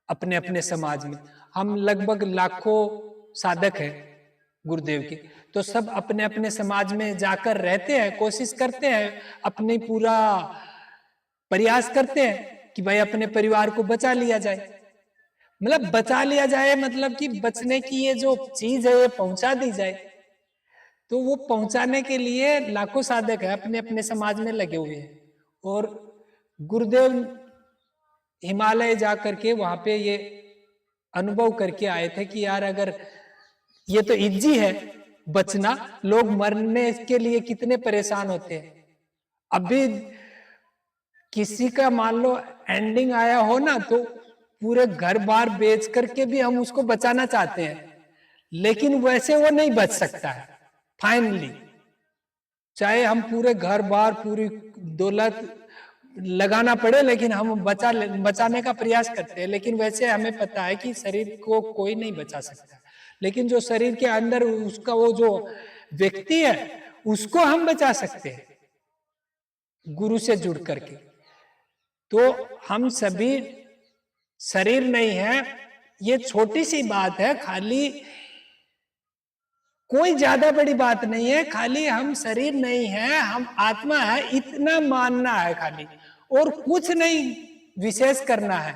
अपने अपने समाज में। हम लगभग लाखों साधक हैं गुरुदेव के, तो सब अपने अपने समाज में जाकर रहते हैं, कोशिश करते हैं, अपने पूरा प्रयास करते हैं कि भाई अपने परिवार को बचा लिया जाए। मतलब बचा लिया जाए मतलब कि बचने की ये जो चीज है ये पहुंचा दी जाए। तो वो पहुंचाने के लिए लाखों साधक है अपने अपने समाज में लगे हुए हैं। और गुरुदेव हिमालय जा करके वहां पे ये अनुभव करके आए थे कि यार अगर ये तो इजी है बचना, लोग मरने के लिए कितने परेशान होते हैं। अभी किसी का मान लो एंडिंग आया हो ना, तो पूरे घर बार बेच करके भी हम उसको बचाना चाहते हैं, लेकिन वैसे वो नहीं बच सकता है फाइनली। चाहे हम पूरे घर बार, पूरी दौलत लगाना पड़े, लेकिन हम बचाने का प्रयास करते हैं। लेकिन वैसे हमें पता है कि शरीर को कोई नहीं बचा सकता, लेकिन जो शरीर के अंदर उसका वो जो व्यक्ति है उसको हम बचा सकते हैं गुरु से जुड़ करके। तो हम सभी शरीर नहीं है, ये छोटी सी बात है, खाली कोई ज्यादा बड़ी बात नहीं है। खाली हम शरीर नहीं है, हम आत्मा है, इतना मानना है खाली, और कुछ नहीं विशेष करना है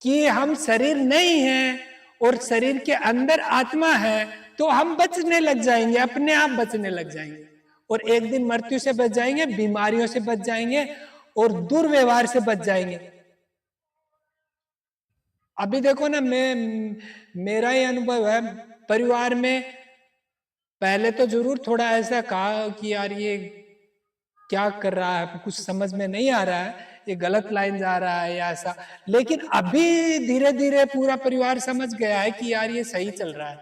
कि हम शरीर नहीं है और शरीर के अंदर आत्मा है। तो हम बचने लग जाएंगे, अपने आप बचने लग जाएंगे, और एक दिन मृत्यु से बच जाएंगे, बीमारियों से बच जाएंगे, और दुर्व्यवहार से बच जाएंगे। अभी देखो ना, मेरा ही अनुभव है परिवार में। पहले तो जरूर थोड़ा ऐसा कहा कि यार ये क्या कर रहा है, कुछ समझ में नहीं आ रहा है, ये गलत लाइन जा रहा है या ऐसा। लेकिन अभी धीरे धीरे पूरा परिवार समझ गया है कि यार ये सही चल रहा है,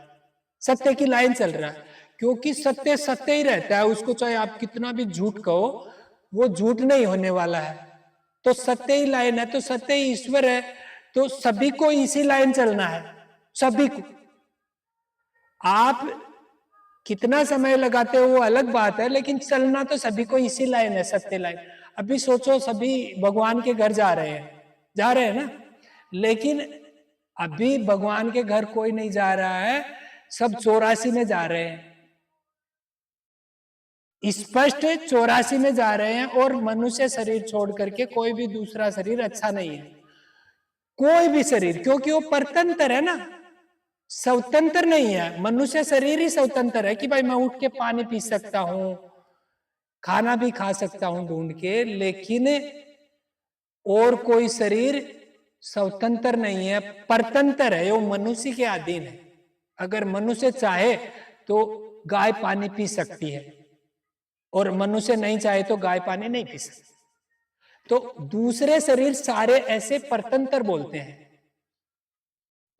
सत्य की लाइन चल रहा है। क्योंकि सत्य सत्य ही रहता है, उसको चाहे आप कितना भी झूठ कहो, वो झूठ नहीं होने वाला है। तो सत्य ही लाइन है, तो सत्य ही ईश्वर है। तो सभी को इसी लाइन चलना है, सभी को। आप कितना समय लगाते हो वो अलग बात है, लेकिन चलना तो सभी को इसी लाइन है, सत्य लाइन। अभी सोचो सभी भगवान के घर जा रहे हैं ना, लेकिन अभी भगवान के घर कोई नहीं जा रहा है, सब 84 में जा रहे हैं, स्पष्ट 84 में जा रहे हैं। और मनुष्य शरीर छोड़ करके कोई भी दूसरा शरीर अच्छा नहीं है, कोई भी शरीर, क्योंकि वो परतंत्र है ना, स्वतंत्र नहीं है। मनुष्य शरीर ही स्वतंत्र है कि भाई मैं उठ के पानी पी सकता हूं, खाना भी खा सकता हूं ढूंढ के, लेकिन और कोई शरीर स्वतंत्र नहीं है, परतंत्र है, वो मनुष्य के अधीन है। अगर मनुष्य चाहे तो गाय पानी पी सकती है, और मनुष्य नहीं चाहे तो गाय पानी नहीं पी सकती। तो दूसरे शरीर सारे ऐसे परतंत्र बोलते हैं,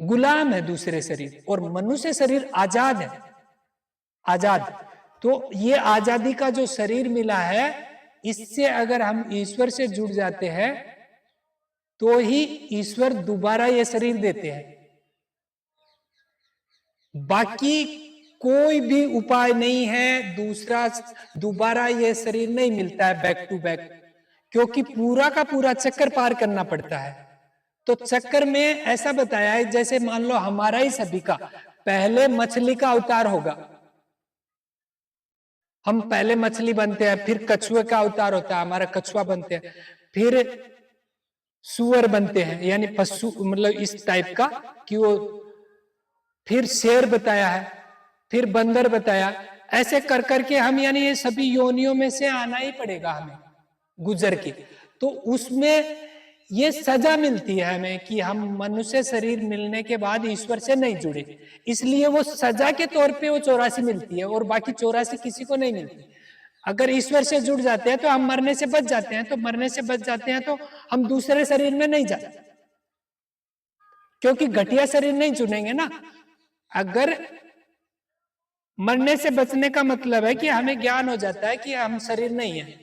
गुलाम है दूसरे शरीर, और मनुष्य शरीर आजाद है, आजाद। तो ये आजादी का जो शरीर मिला है, इससे अगर हम ईश्वर से जुड़ जाते हैं तो ही ईश्वर दोबारा ये शरीर देते हैं। बाकी कोई भी उपाय नहीं है, दूसरा दोबारा ये शरीर नहीं मिलता है बैक टू बैक, क्योंकि पूरा का पूरा चक्कर पार करना पड़ता है। तो चक्कर में ऐसा बताया है, जैसे मान लो हमारा ही सभी का पहले मछली का अवतार होगा, हम पहले मछली बनते हैं, फिर कछुए का अवतार होता है, हमारा कछुआ बनते हैं, फिर सुअर बनते हैं, यानी पशु, मतलब इस टाइप का कि वो, फिर शेर बताया है, फिर बंदर बताया, ऐसे कर करके हम, यानी ये सभी योनियों में से आना ही पड़ेगा हमें गुजर के। तो उसमें ये सजा मिलती है हमें कि हम मनुष्य शरीर मिलने के बाद ईश्वर से नहीं जुड़े, इसलिए वो सजा के तौर पे वो 84 मिलती है, और बाकी 84 किसी को नहीं मिलती। अगर ईश्वर से जुड़ जाते हैं तो हम मरने से बच जाते हैं, तो मरने से बच जाते हैं तो हम दूसरे शरीर में नहीं जाते, क्योंकि घटिया शरीर नहीं चुनेंगे ना। अगर मरने से बचने का मतलब है कि हमें ज्ञान हो जाता है कि हम शरीर नहीं है,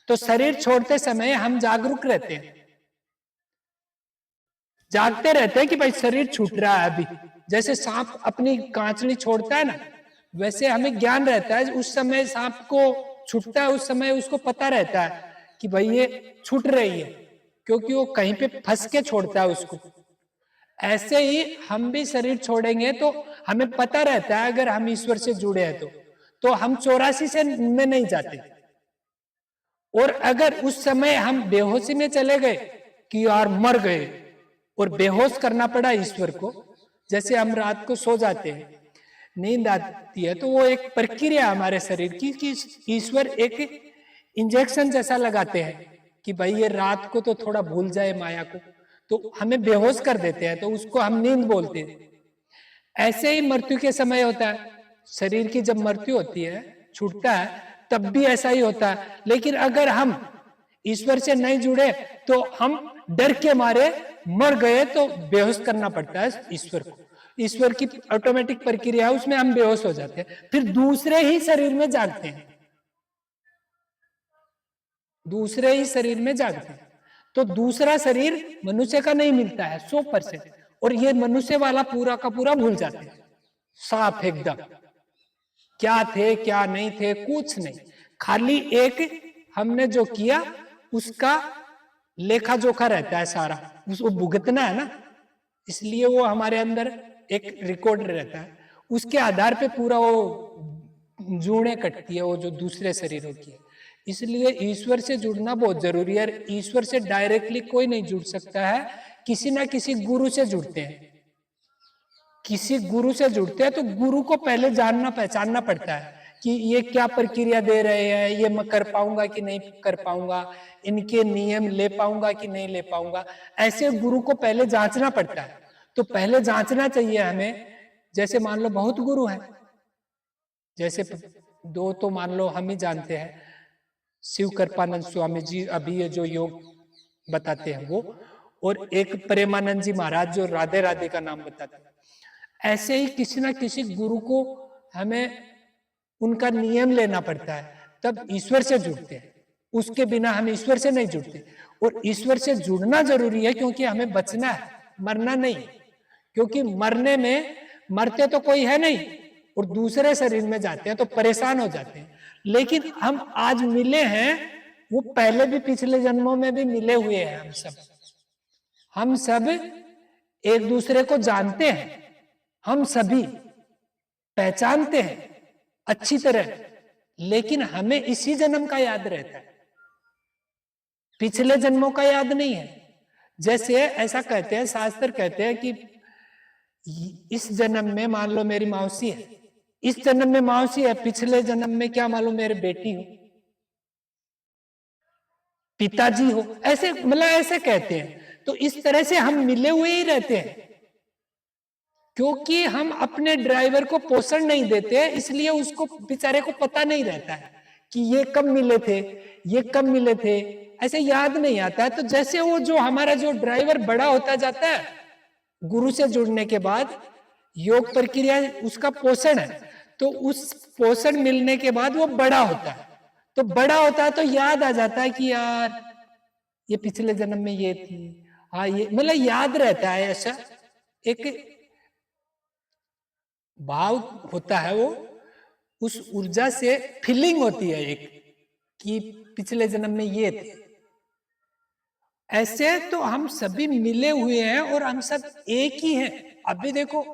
तो शरीर छोड़ते समय हम जागरूक रहते हैं, जागते रहते हैं कि भाई शरीर छूट रहा है अभी। जैसे सांप अपनी कांचली छोड़ता है ना, वैसे हमें ज्ञान रहता है, उस समय सांप को छूटता है, उस समय उसको पता रहता है कि भाई ये छूट रही है, क्योंकि वो कहीं पे फंस के छोड़ता है उसको। ऐसे ही हम भी शरीर छोड़ेंगे तो हमें पता रहता है, अगर हम ईश्वर से जुड़े हैं तो हम 84 से में नहीं जाते। और अगर उस समय हम बेहोशी में चले गए कि यार मर गए, और बेहोश करना पड़ा ईश्वर को, जैसे हम रात को सो जाते हैं, नींद आती है, तो वो एक प्रक्रिया हमारे शरीर की कि ईश्वर एक इंजेक्शन जैसा लगाते हैं कि भाई ये रात को तो थोड़ा भूल जाए माया को, तो हमें बेहोश कर देते हैं, तो उसको हम नींद बोलते हैं। ऐसे ही मृत्यु के समय होता है, शरीर की जब मृत्यु होती है, छूटता है, तब भी ऐसा ही होता है। लेकिन अगर हम ईश्वर से नहीं जुड़े तो हम डर के मारे मर गए, तो बेहोश करना पड़ता है ईश्वर को। ईश्वर की ऑटोमेटिक प्रक्रिया है, उसमें हम बेहोश हो जाते हैं, फिर दूसरे ही शरीर में जागते हैं, दूसरे ही शरीर में जागते हैं। तो दूसरा शरीर मनुष्य का नहीं मिलता है 100%, और ये मनुष्य वाला पूरा का पूरा भूल जाते हैं, साफ एकदम, क्या थे क्या नहीं थे कुछ नहीं, खाली एक हमने जो किया उसका लेखा जोखा रहता है सारा, उसको भुगतना है ना, इसलिए वो हमारे अंदर एक रिकॉर्ड रहता है, उसके आधार पे पूरा वो जूने कटती है, वो जो दूसरे शरीरों की है। इसलिए ईश्वर से जुड़ना बहुत जरूरी है। ईश्वर से डायरेक्टली कोई नहीं जुड़ सकता है, किसी ना किसी गुरु से जुड़ते हैं, किसी गुरु से जुड़ते हैं, तो गुरु को पहले जानना पहचानना पड़ता है कि ये क्या प्रक्रिया दे रहे हैं, ये मैं कर पाऊंगा कि नहीं कर पाऊंगा, इनके नियम ले पाऊंगा कि नहीं ले पाऊंगा, ऐसे गुरु को पहले जांचना पड़ता है। तो पहले जांचना चाहिए हमें। जैसे मान लो बहुत गुरु हैं, जैसे दो तो मान लो हम ही जानते हैं, शिव कृपानंद स्वामी जी अभी ये जो योग बताते हैं वो, और एक प्रेमानंद जी महाराज जो राधे राधे का नाम बताते हैं। ऐसे ही किसी ना किसी गुरु को हमें उनका नियम लेना पड़ता है, तब ईश्वर से जुड़ते हैं, उसके बिना हम ईश्वर से नहीं जुड़ते। और ईश्वर से जुड़ना जरूरी है, क्योंकि हमें बचना है, मरना नहीं, क्योंकि मरने में मरते तो कोई है नहीं, और दूसरे शरीर में जाते हैं तो परेशान हो जाते हैं। लेकिन हम आज मिले हैं, वो पहले भी पिछले जन्मों में भी मिले हुए हैं। हम सब एक दूसरे को जानते हैं, हम सभी पहचानते हैं अच्छी तरह, लेकिन हमें इसी जन्म का याद रहता है, पिछले जन्मों का याद नहीं है। जैसे ऐसा कहते हैं, शास्त्र कहते हैं कि इस जन्म में मान लो मेरी मौसी है, इस जन्म में मौसी है, पिछले जन्म में क्या मालूम मेरे बेटी हूं, पिताजी हो, ऐसे मतलब ऐसे कहते हैं। तो इस तरह से हम मिले हुए ही रहते हैं, क्योंकि हम अपने ड्राइवर को पोषण नहीं देते, इसलिए उसको बेचारे को पता नहीं रहता है कि ये कब मिले थे, ये कब मिले थे, ऐसे याद नहीं आता है। तो जैसे वो जो हमारा जो ड्राइवर बड़ा होता जाता है, गुरु से जुड़ने के बाद योग प्रक्रिया उसका पोषण है, तो उस पोषण मिलने के बाद वो बड़ा होता है। तो बड़ा होता है तो याद आ जाता है कि यार ये पिछले जन्म में ये थी, हाँ ये मतलब याद रहता है। ऐसा एक भाव होता है, वो उस ऊर्जा से फीलिंग होती है एक कि पिछले जन्म में ये थे। ऐसे तो हम सभी मिले हुए हैं और हम सब एक ही हैं। अभी देखो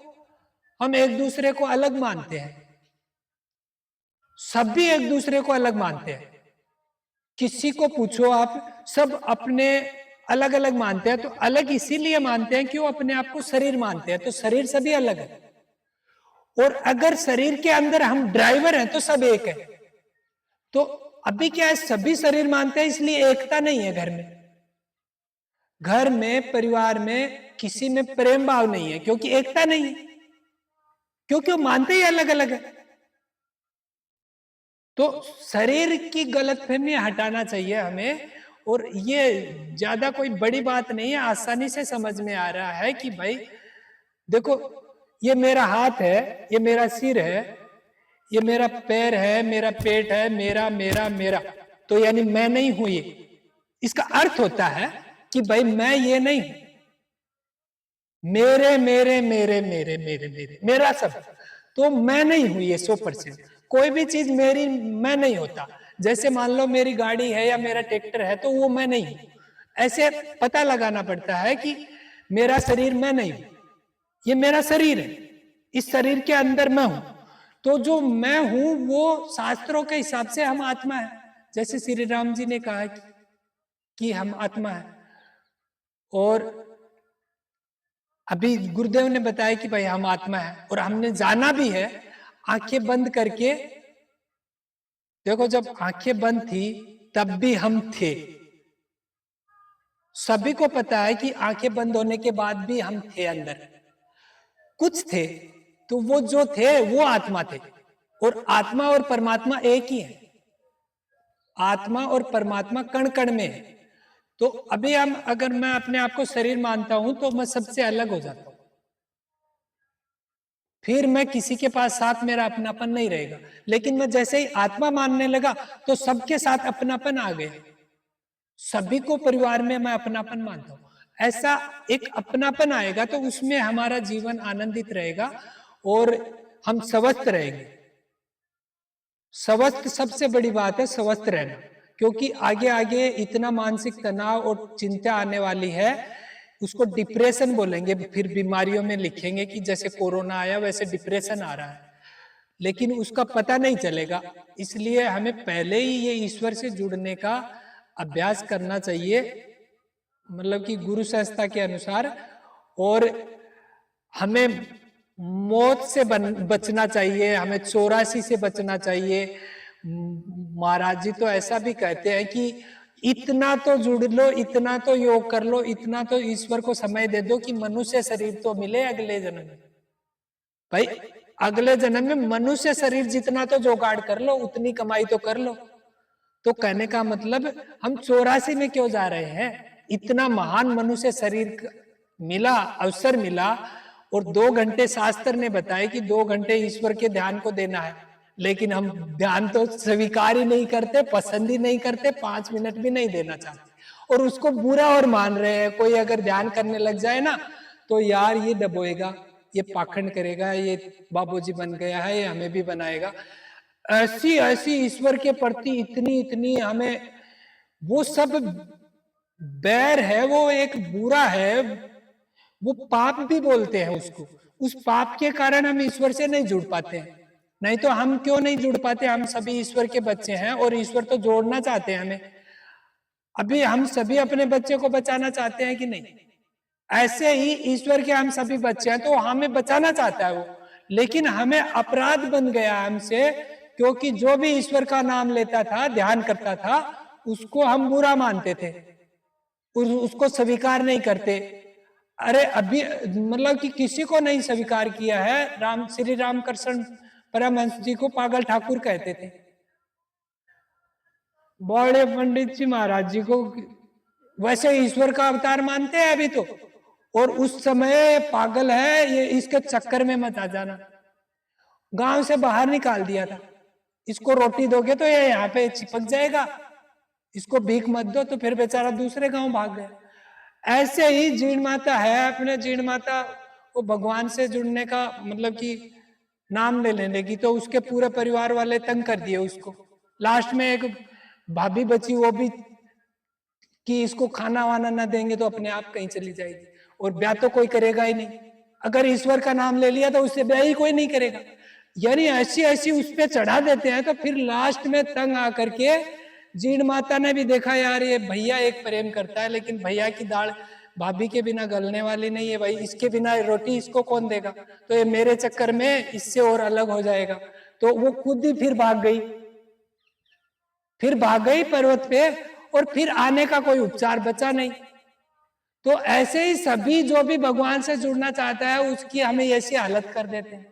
हम एक दूसरे को अलग मानते हैं, सभी एक दूसरे को अलग मानते हैं। किसी को पूछो आप, सब अपने अलग अलग मानते हैं। तो अलग इसीलिए मानते हैं कि वो अपने आप को शरीर मानते हैं, तो शरीर सभी अलग है। और अगर शरीर के अंदर हम ड्राइवर हैं तो सब एक है। तो अभी क्या है, सभी शरीर मानते हैं, इसलिए एकता नहीं है घर में। घर में, परिवार में किसी में प्रेम भाव नहीं है, क्योंकि एकता नहीं है, क्योंकि वो मानते ही अलग अलग है। तो शरीर की गलतफहमी हटाना चाहिए हमें। और ये ज्यादा कोई बड़ी बात नहीं है, आसानी से समझ में आ रहा है कि भाई देखो, ये मेरा हाथ है, ये मेरा सिर है, ये मेरा पैर है, मेरा पेट है, मेरा मेरा मेरा, तो यानी मैं नहीं हूं ये। इसका अर्थ होता है कि भाई मैं ये नहीं हूं, मेरे मेरे मेरे मेरे मेरे मेरे मेरा सब, तो मैं नहीं हूं ये 100%। कोई भी चीज मेरी मैं नहीं होता। जैसे मान लो मेरी गाड़ी है या मेरा ट्रैक्टर है, तो वो मैं नहीं हूं। ऐसे पता लगाना पड़ता है कि मेरा शरीर मैं नहीं हूं, ये मेरा शरीर है, इस शरीर के अंदर मैं हूं। तो जो मैं हूं वो शास्त्रों के हिसाब से हम आत्मा है। जैसे श्री राम जी ने कहा कि हम आत्मा है। और अभी गुरुदेव ने बताया कि भाई हम आत्मा है, और हमने जाना भी है आंखें बंद करके। देखो जब आंखें बंद थी तब भी हम थे, सभी को पता है कि आंखें बंद होने के बाद भी हम थे, अंदर कुछ थे। तो वो जो थे वो आत्मा थे, और आत्मा और परमात्मा एक ही है। आत्मा और परमात्मा कण कण में है। तो अभी हम, अगर मैं अपने आप को शरीर मानता हूं तो मैं सबसे अलग हो जाता हूं, फिर मैं किसी के पास साथ मेरा अपनापन नहीं रहेगा। लेकिन मैं जैसे ही आत्मा मानने लगा तो सबके साथ अपनापन आ गया, सभी को परिवार में मैं अपनापन मानता हूं। ऐसा एक अपनापन आएगा तो उसमें हमारा जीवन आनंदित रहेगा और हम स्वस्थ रहेंगे। स्वस्थ सबसे बड़ी बात है, स्वस्थ रहना, क्योंकि आगे आगे इतना मानसिक तनाव और चिंता आने वाली है, उसको डिप्रेशन बोलेंगे। फिर बीमारियों में लिखेंगे कि जैसे कोरोना आया वैसे डिप्रेशन आ रहा है, लेकिन उसका पता नहीं चलेगा। इसलिए हमें पहले ही ये ईश्वर से जुड़ने का अभ्यास करना चाहिए, मतलब कि गुरु संस्था के अनुसार। और हमें मौत से बचना चाहिए, हमें 84 से बचना चाहिए। महाराज जी तो ऐसा भी कहते हैं कि इतना तो जुड़ लो, इतना तो योग कर लो, इतना तो ईश्वर को समय दे दो कि मनुष्य शरीर तो मिले अगले जन्म में। भाई अगले जन्म में मनुष्य शरीर जितना तो जुगाड़ कर लो, उतनी कमाई तो कर लो। तो कहने का मतलब हम 84 में क्यों जा रहे हैं? इतना महान मनुष्य शरीर मिला, अवसर मिला, और 2 घंटे शास्त्र ने बताया कि 2 घंटे ईश्वर के ध्यान को देना है, लेकिन हम ध्यान तो स्वीकार ही नहीं करते, पसंद ही नहीं करते, 5 मिनट भी नहीं देना चाहते, और उसको बुरा और मान रहे हैं। कोई अगर ध्यान करने लग जाए ना तो यार ये दबोएगा, ये पाखंड करेगा, ये बाबूजी बन गया है, ये हमें भी बनाएगा। ऐसी ऐसी ईश्वर के प्रति इतनी इतनी हमें वो सब बैर है, वो एक बुरा है, वो पाप भी बोलते हैं उसको। उस पाप के कारण हम ईश्वर से नहीं जुड़ पाते हैं। नहीं तो हम क्यों नहीं जुड़ पाते? हम सभी ईश्वर के बच्चे हैं और ईश्वर तो जोड़ना चाहते हैं हमें। अभी हम सभी अपने बच्चे को बचाना चाहते हैं कि नहीं? ऐसे ही ईश्वर के हम सभी बच्चे हैं, तो हमें बचाना चाहता है वो, लेकिन हमें अपराध बन गया हमसे, क्योंकि जो भी ईश्वर का नाम लेता था, ध्यान करता था, उसको हम बुरा मानते थे, उसको स्वीकार नहीं करते। अरे अभी मतलब कि किसी को नहीं स्वीकार किया है, श्री रामकृष्ण परमहंस जी को पागल ठाकुर कहते थे, बड़े पंडित जी महाराज जी को वैसे ईश्वर का अवतार मानते हैं अभी तो। और उस समय पागल है, ये इसके चक्कर में मत आ जाना, गांव से बाहर निकाल दिया था। इसको रोटी दोगे तो ये यहाँ पे चिपक जाएगा, इसको भीख मत दो, तो फिर बेचारा दूसरे गांव भाग गया। ऐसे ही जीण माता है, अपने जीण माता वो भगवान से जुड़ने का मतलब कि नाम ले लेने की, तो उसके पूरे परिवार वाले तंग कर दिए उसको। लास्ट में एक भाभी बची, वो भी कि इसको खाना वाना ना देंगे तो अपने आप कहीं चली जाएगी, और ब्याह तो कोई करेगा ही नहीं। अगर ईश्वर का नाम ले लिया तो उससे ब्याह ही कोई नहीं करेगा। यानी ऐसी ऐसी उस पर चढ़ा देते हैं, तो फिर लास्ट में तंग आकर के जीण माता ने भी देखा, यार ये भैया एक प्रेम करता है, लेकिन भैया की दाल भाभी के बिना गलने वाली नहीं है भाई, इसके बिना रोटी इसको कौन देगा, तो ये मेरे चक्कर में इससे और अलग हो जाएगा। तो वो खुद ही फिर भाग गई पर्वत पे, और फिर आने का कोई उपचार बचा नहीं। तो ऐसे ही सभी जो भी भगवान से जुड़ना चाहता है उसकी हमें ऐसी हालत कर देते हैं,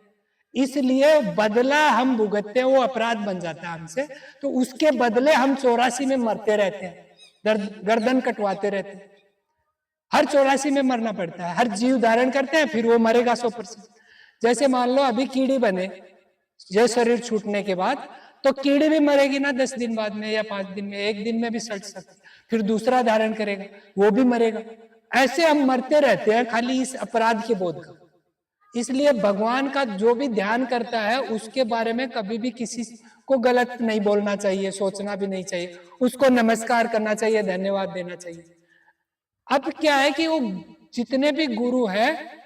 इसलिए बदला हम भुगतते हैं, वो अपराध बन जाता है हमसे। तो उसके बदले हम 84 में मरते रहते हैं, गर्दन कटवाते रहते हैं, हर 84 में मरना पड़ता है। हर जीव धारण करते हैं, फिर वो मरेगा 100%। जैसे मान लो अभी कीड़ी बने, ये शरीर छूटने के बाद, तो कीड़ी भी मरेगी ना 10 दिन बाद में या 5 दिन में, 1 दिन में भी सड़ सकती, फिर दूसरा धारण करेगा, वो भी मरेगा। ऐसे हम मरते रहते हैं खाली इस अपराध के बोध का। इसलिए भगवान का जो भी ध्यान करता है उसके बारे में कभी भी किसी को गलत नहीं बोलना चाहिए, सोचना भी नहीं चाहिए, उसको नमस्कार करना चाहिए, धन्यवाद देना चाहिए। अब क्या है कि वो जितने भी गुरु है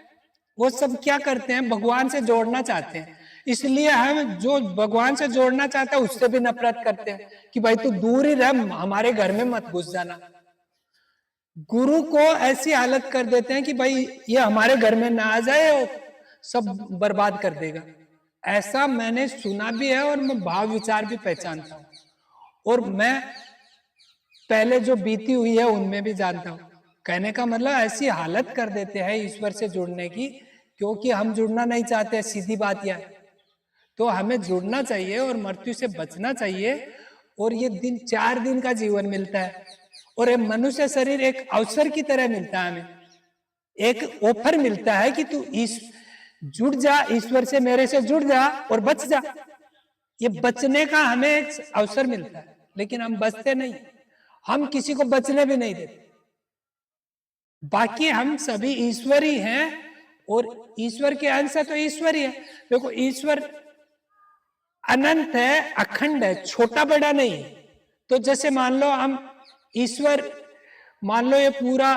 वो सब क्या करते हैं, भगवान से जोड़ना चाहते हैं, इसलिए हम जो भगवान से जोड़ना चाहते हैं उससे भी नफरत करते हैं कि भाई तू दूर ही रह, हमारे घर में मत घुस जाना। गुरु को ऐसी हालत कर देते हैं कि भाई ये हमारे घर में ना आ जाए और सब बर्बाद कर देगा। ऐसा मैंने सुना भी है और मैं भाव विचार भी पहचानता हूं, और मैं पहले जो बीती हुई है उनमें भी जानता हूं। कहने का मतलब ऐसी हालत कर देते हैं ईश्वर से जुड़ने की, क्योंकि हम जुड़ना नहीं चाहते, सीधी बात यह है। तो हमें जुड़ना चाहिए और मृत्यु से बचना चाहिए, और ये 4 दिन का जीवन मिलता है, और ये मनुष्य शरीर एक अवसर की तरह मिलता है, हमें एक ऑफर मिलता है कि तू जुड़ जा ईश्वर से, मेरे से जुड़ जा और बच जा। ये बचने का हमें एक अवसर मिलता है, लेकिन हम बचते नहीं, हम किसी को बचने भी नहीं देते। बाकी हम सभी ईश्वर ही हैं, और ईश्वर के अंश है तो ईश्वर ही है। देखो ईश्वर अनंत है, अखंड है, छोटा बड़ा नहीं है। तो जैसे मान लो हम ईश्वर, मान लो ये पूरा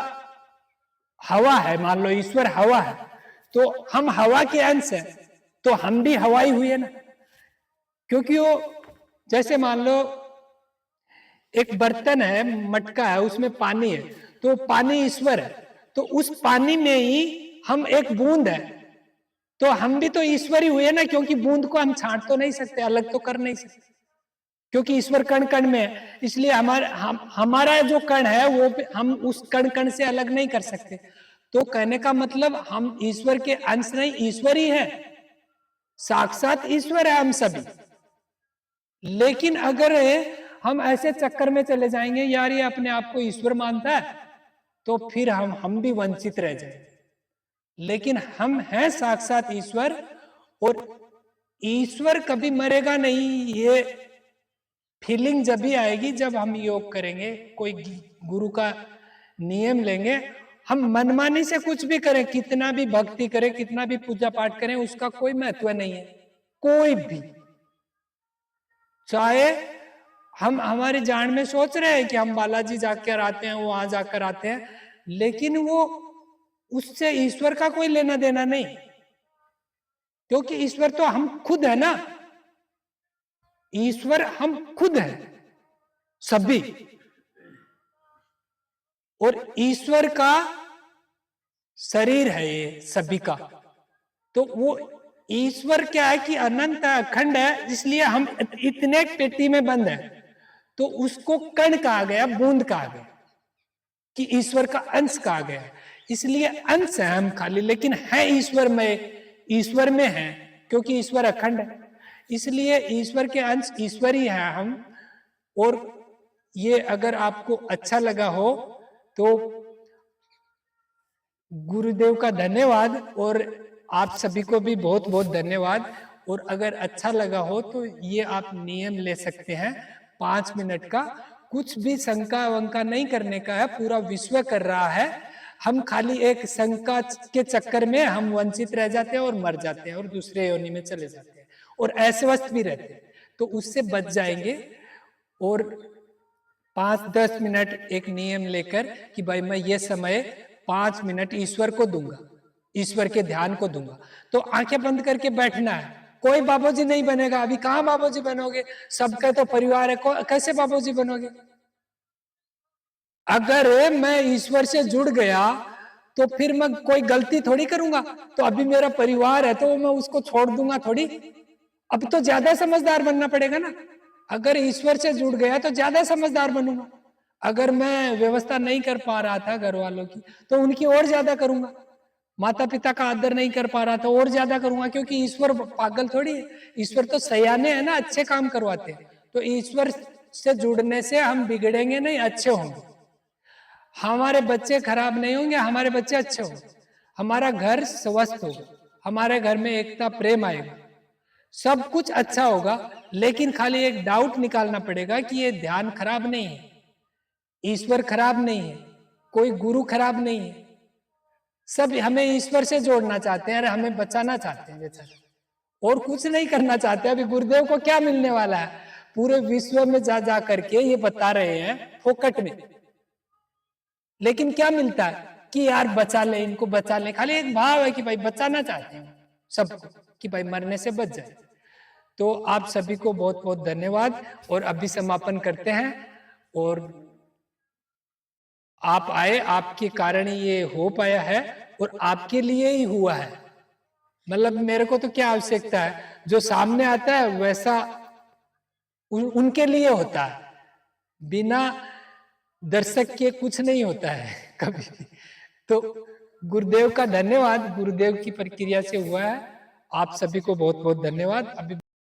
हवा है, मान लो ईश्वर हवा है, तो हम हवा के अंश है, तो हम भी हवा ही हुए ना, क्योंकि वो जैसे मान लो एक बर्तन है, मटका है, उसमें पानी है, तो पानी ईश्वर है, तो उस पानी में ही हम एक बूंद है, तो हम भी तो ईश्वर ही हुए ना, क्योंकि बूंद को हम छांट तो नहीं सकते, अलग तो कर नहीं सकते, क्योंकि ईश्वर कण कण में है। इसलिए हमारा जो कण है वो हम उस कण कण से अलग नहीं कर सकते। तो कहने का मतलब हम ईश्वर के अंश नहीं, ईश्वर ही है, साक्षात ईश्वर है हम सभी। लेकिन अगर हम ऐसे चक्कर में चले जाएंगे, यार ये अपने आप को ईश्वर मानता है, तो फिर हम भी वंचित रह जाएंगे। लेकिन हम हैं साक्षात ईश्वर, और ईश्वर कभी मरेगा नहीं। ये फीलिंग जब भी आएगी जब हम योग करेंगे, कोई गुरु का नियम लेंगे, हम मनमानी से कुछ भी करें, कितना भी भक्ति करें, कितना भी पूजा पाठ करें, उसका कोई महत्व नहीं है, कोई भी। चाहे हम हमारी जान में सोच रहे हैं कि हम बालाजी जाकर आते हैं, वहां जाकर आते हैं, लेकिन वो उससे ईश्वर का कोई लेना देना नहीं, क्योंकि ईश्वर तो हम खुद है ना, ईश्वर हम खुद है सभी। और ईश्वर का शरीर है ये सभी का, तो वो ईश्वर क्या है कि अनंत है, अखंड है, इसलिए हम इतने पेटी में बंद है। तो उसको कण कहा गया, बूंद कहा गया, कि ईश्वर का अंश कहा गया। इसलिए अंश है हम खाली, लेकिन है ईश्वर में है, क्योंकि ईश्वर अखंड है, इसलिए ईश्वर के अंश ईश्वर ही है हम। और ये अगर आपको अच्छा लगा हो तो गुरुदेव का धन्यवाद, और आप सभी को भी बहुत बहुत धन्यवाद। और अगर अच्छा लगा हो तो ये आप नियम ले सकते हैं 5 मिनट का, कुछ भी शंका वंका नहीं करने का है, पूरा विश्व कर रहा है, हम खाली एक शंका के चक्कर में हम वंचित रह जाते हैं और मर जाते हैं और दूसरे योनि में चले जाते हैं और अस्वस्थ भी रहते हैं, तो उससे बच जाएंगे। और 5-10 मिनट एक नियम लेकर कि भाई मैं ये समय 5 मिनट ईश्वर को दूंगा, ईश्वर के ध्यान को दूंगा, तो आंखें बंद करके बैठना है। कोई बाबूजी नहीं बनेगा, अभी कहां बाबूजी बनोगे, सबका तो परिवार है, कैसे बाबूजी बनोगे। अगर मैं ईश्वर से जुड़ गया तो फिर मैं कोई गलती थोड़ी करूंगा, तो अभी मेरा परिवार है तो मैं उसको छोड़ दूंगा थोड़ी, अब तो ज्यादा समझदार बनना पड़ेगा ना। अगर ईश्वर से जुड़ गया तो ज्यादा समझदार बनूंगा। अगर मैं व्यवस्था नहीं कर पा रहा था घर वालों की तो उनकी और ज्यादा करूंगा, माता पिता का आदर नहीं कर पा रहा था और ज्यादा करूंगा, क्योंकि ईश्वर पागल थोड़ी है, ईश्वर तो सयाने है ना, अच्छे काम करवाते हैं। तो ईश्वर से जुड़ने से हम बिगड़ेंगे नहीं, अच्छे होंगे, हमारे बच्चे खराब नहीं होंगे, हमारे बच्चे अच्छे होंगे, हमारा घर स्वस्थ होगा, हमारे घर में एकता प्रेम आएगा, सब कुछ अच्छा होगा। लेकिन खाली एक डाउट निकालना पड़ेगा कि ये ध्यान खराब नहीं है, ईश्वर खराब नहीं है, कोई गुरु खराब नहीं है, सब हमें ईश्वर से जोड़ना चाहते हैं और हमें बचाना चाहते हैं बेचारे, और कुछ नहीं करना चाहते। अभी गुरुदेव को क्या मिलने वाला है, पूरे विश्व में जा करके ये बता रहे हैं फोकट में, लेकिन क्या मिलता है कि यार बचा ले, इनको बचा ले, खाली एक भाव है कि भाई बचाना चाहते हैं सबको, कि भाई मरने से बच जाए। तो आप सभी को बहुत बहुत धन्यवाद, और अभी समापन करते हैं। और आप आए, आपके कारण ये हो पाया है और आपके लिए ही हुआ है, मतलब मेरे को तो क्या आवश्यकता है, जो सामने आता है वैसा उनके लिए होता है, बिना दर्शक के कुछ नहीं होता है कभी भी। तो गुरुदेव का धन्यवाद, गुरुदेव की प्रक्रिया से हुआ है। आप सभी को बहुत बहुत धन्यवाद। अभी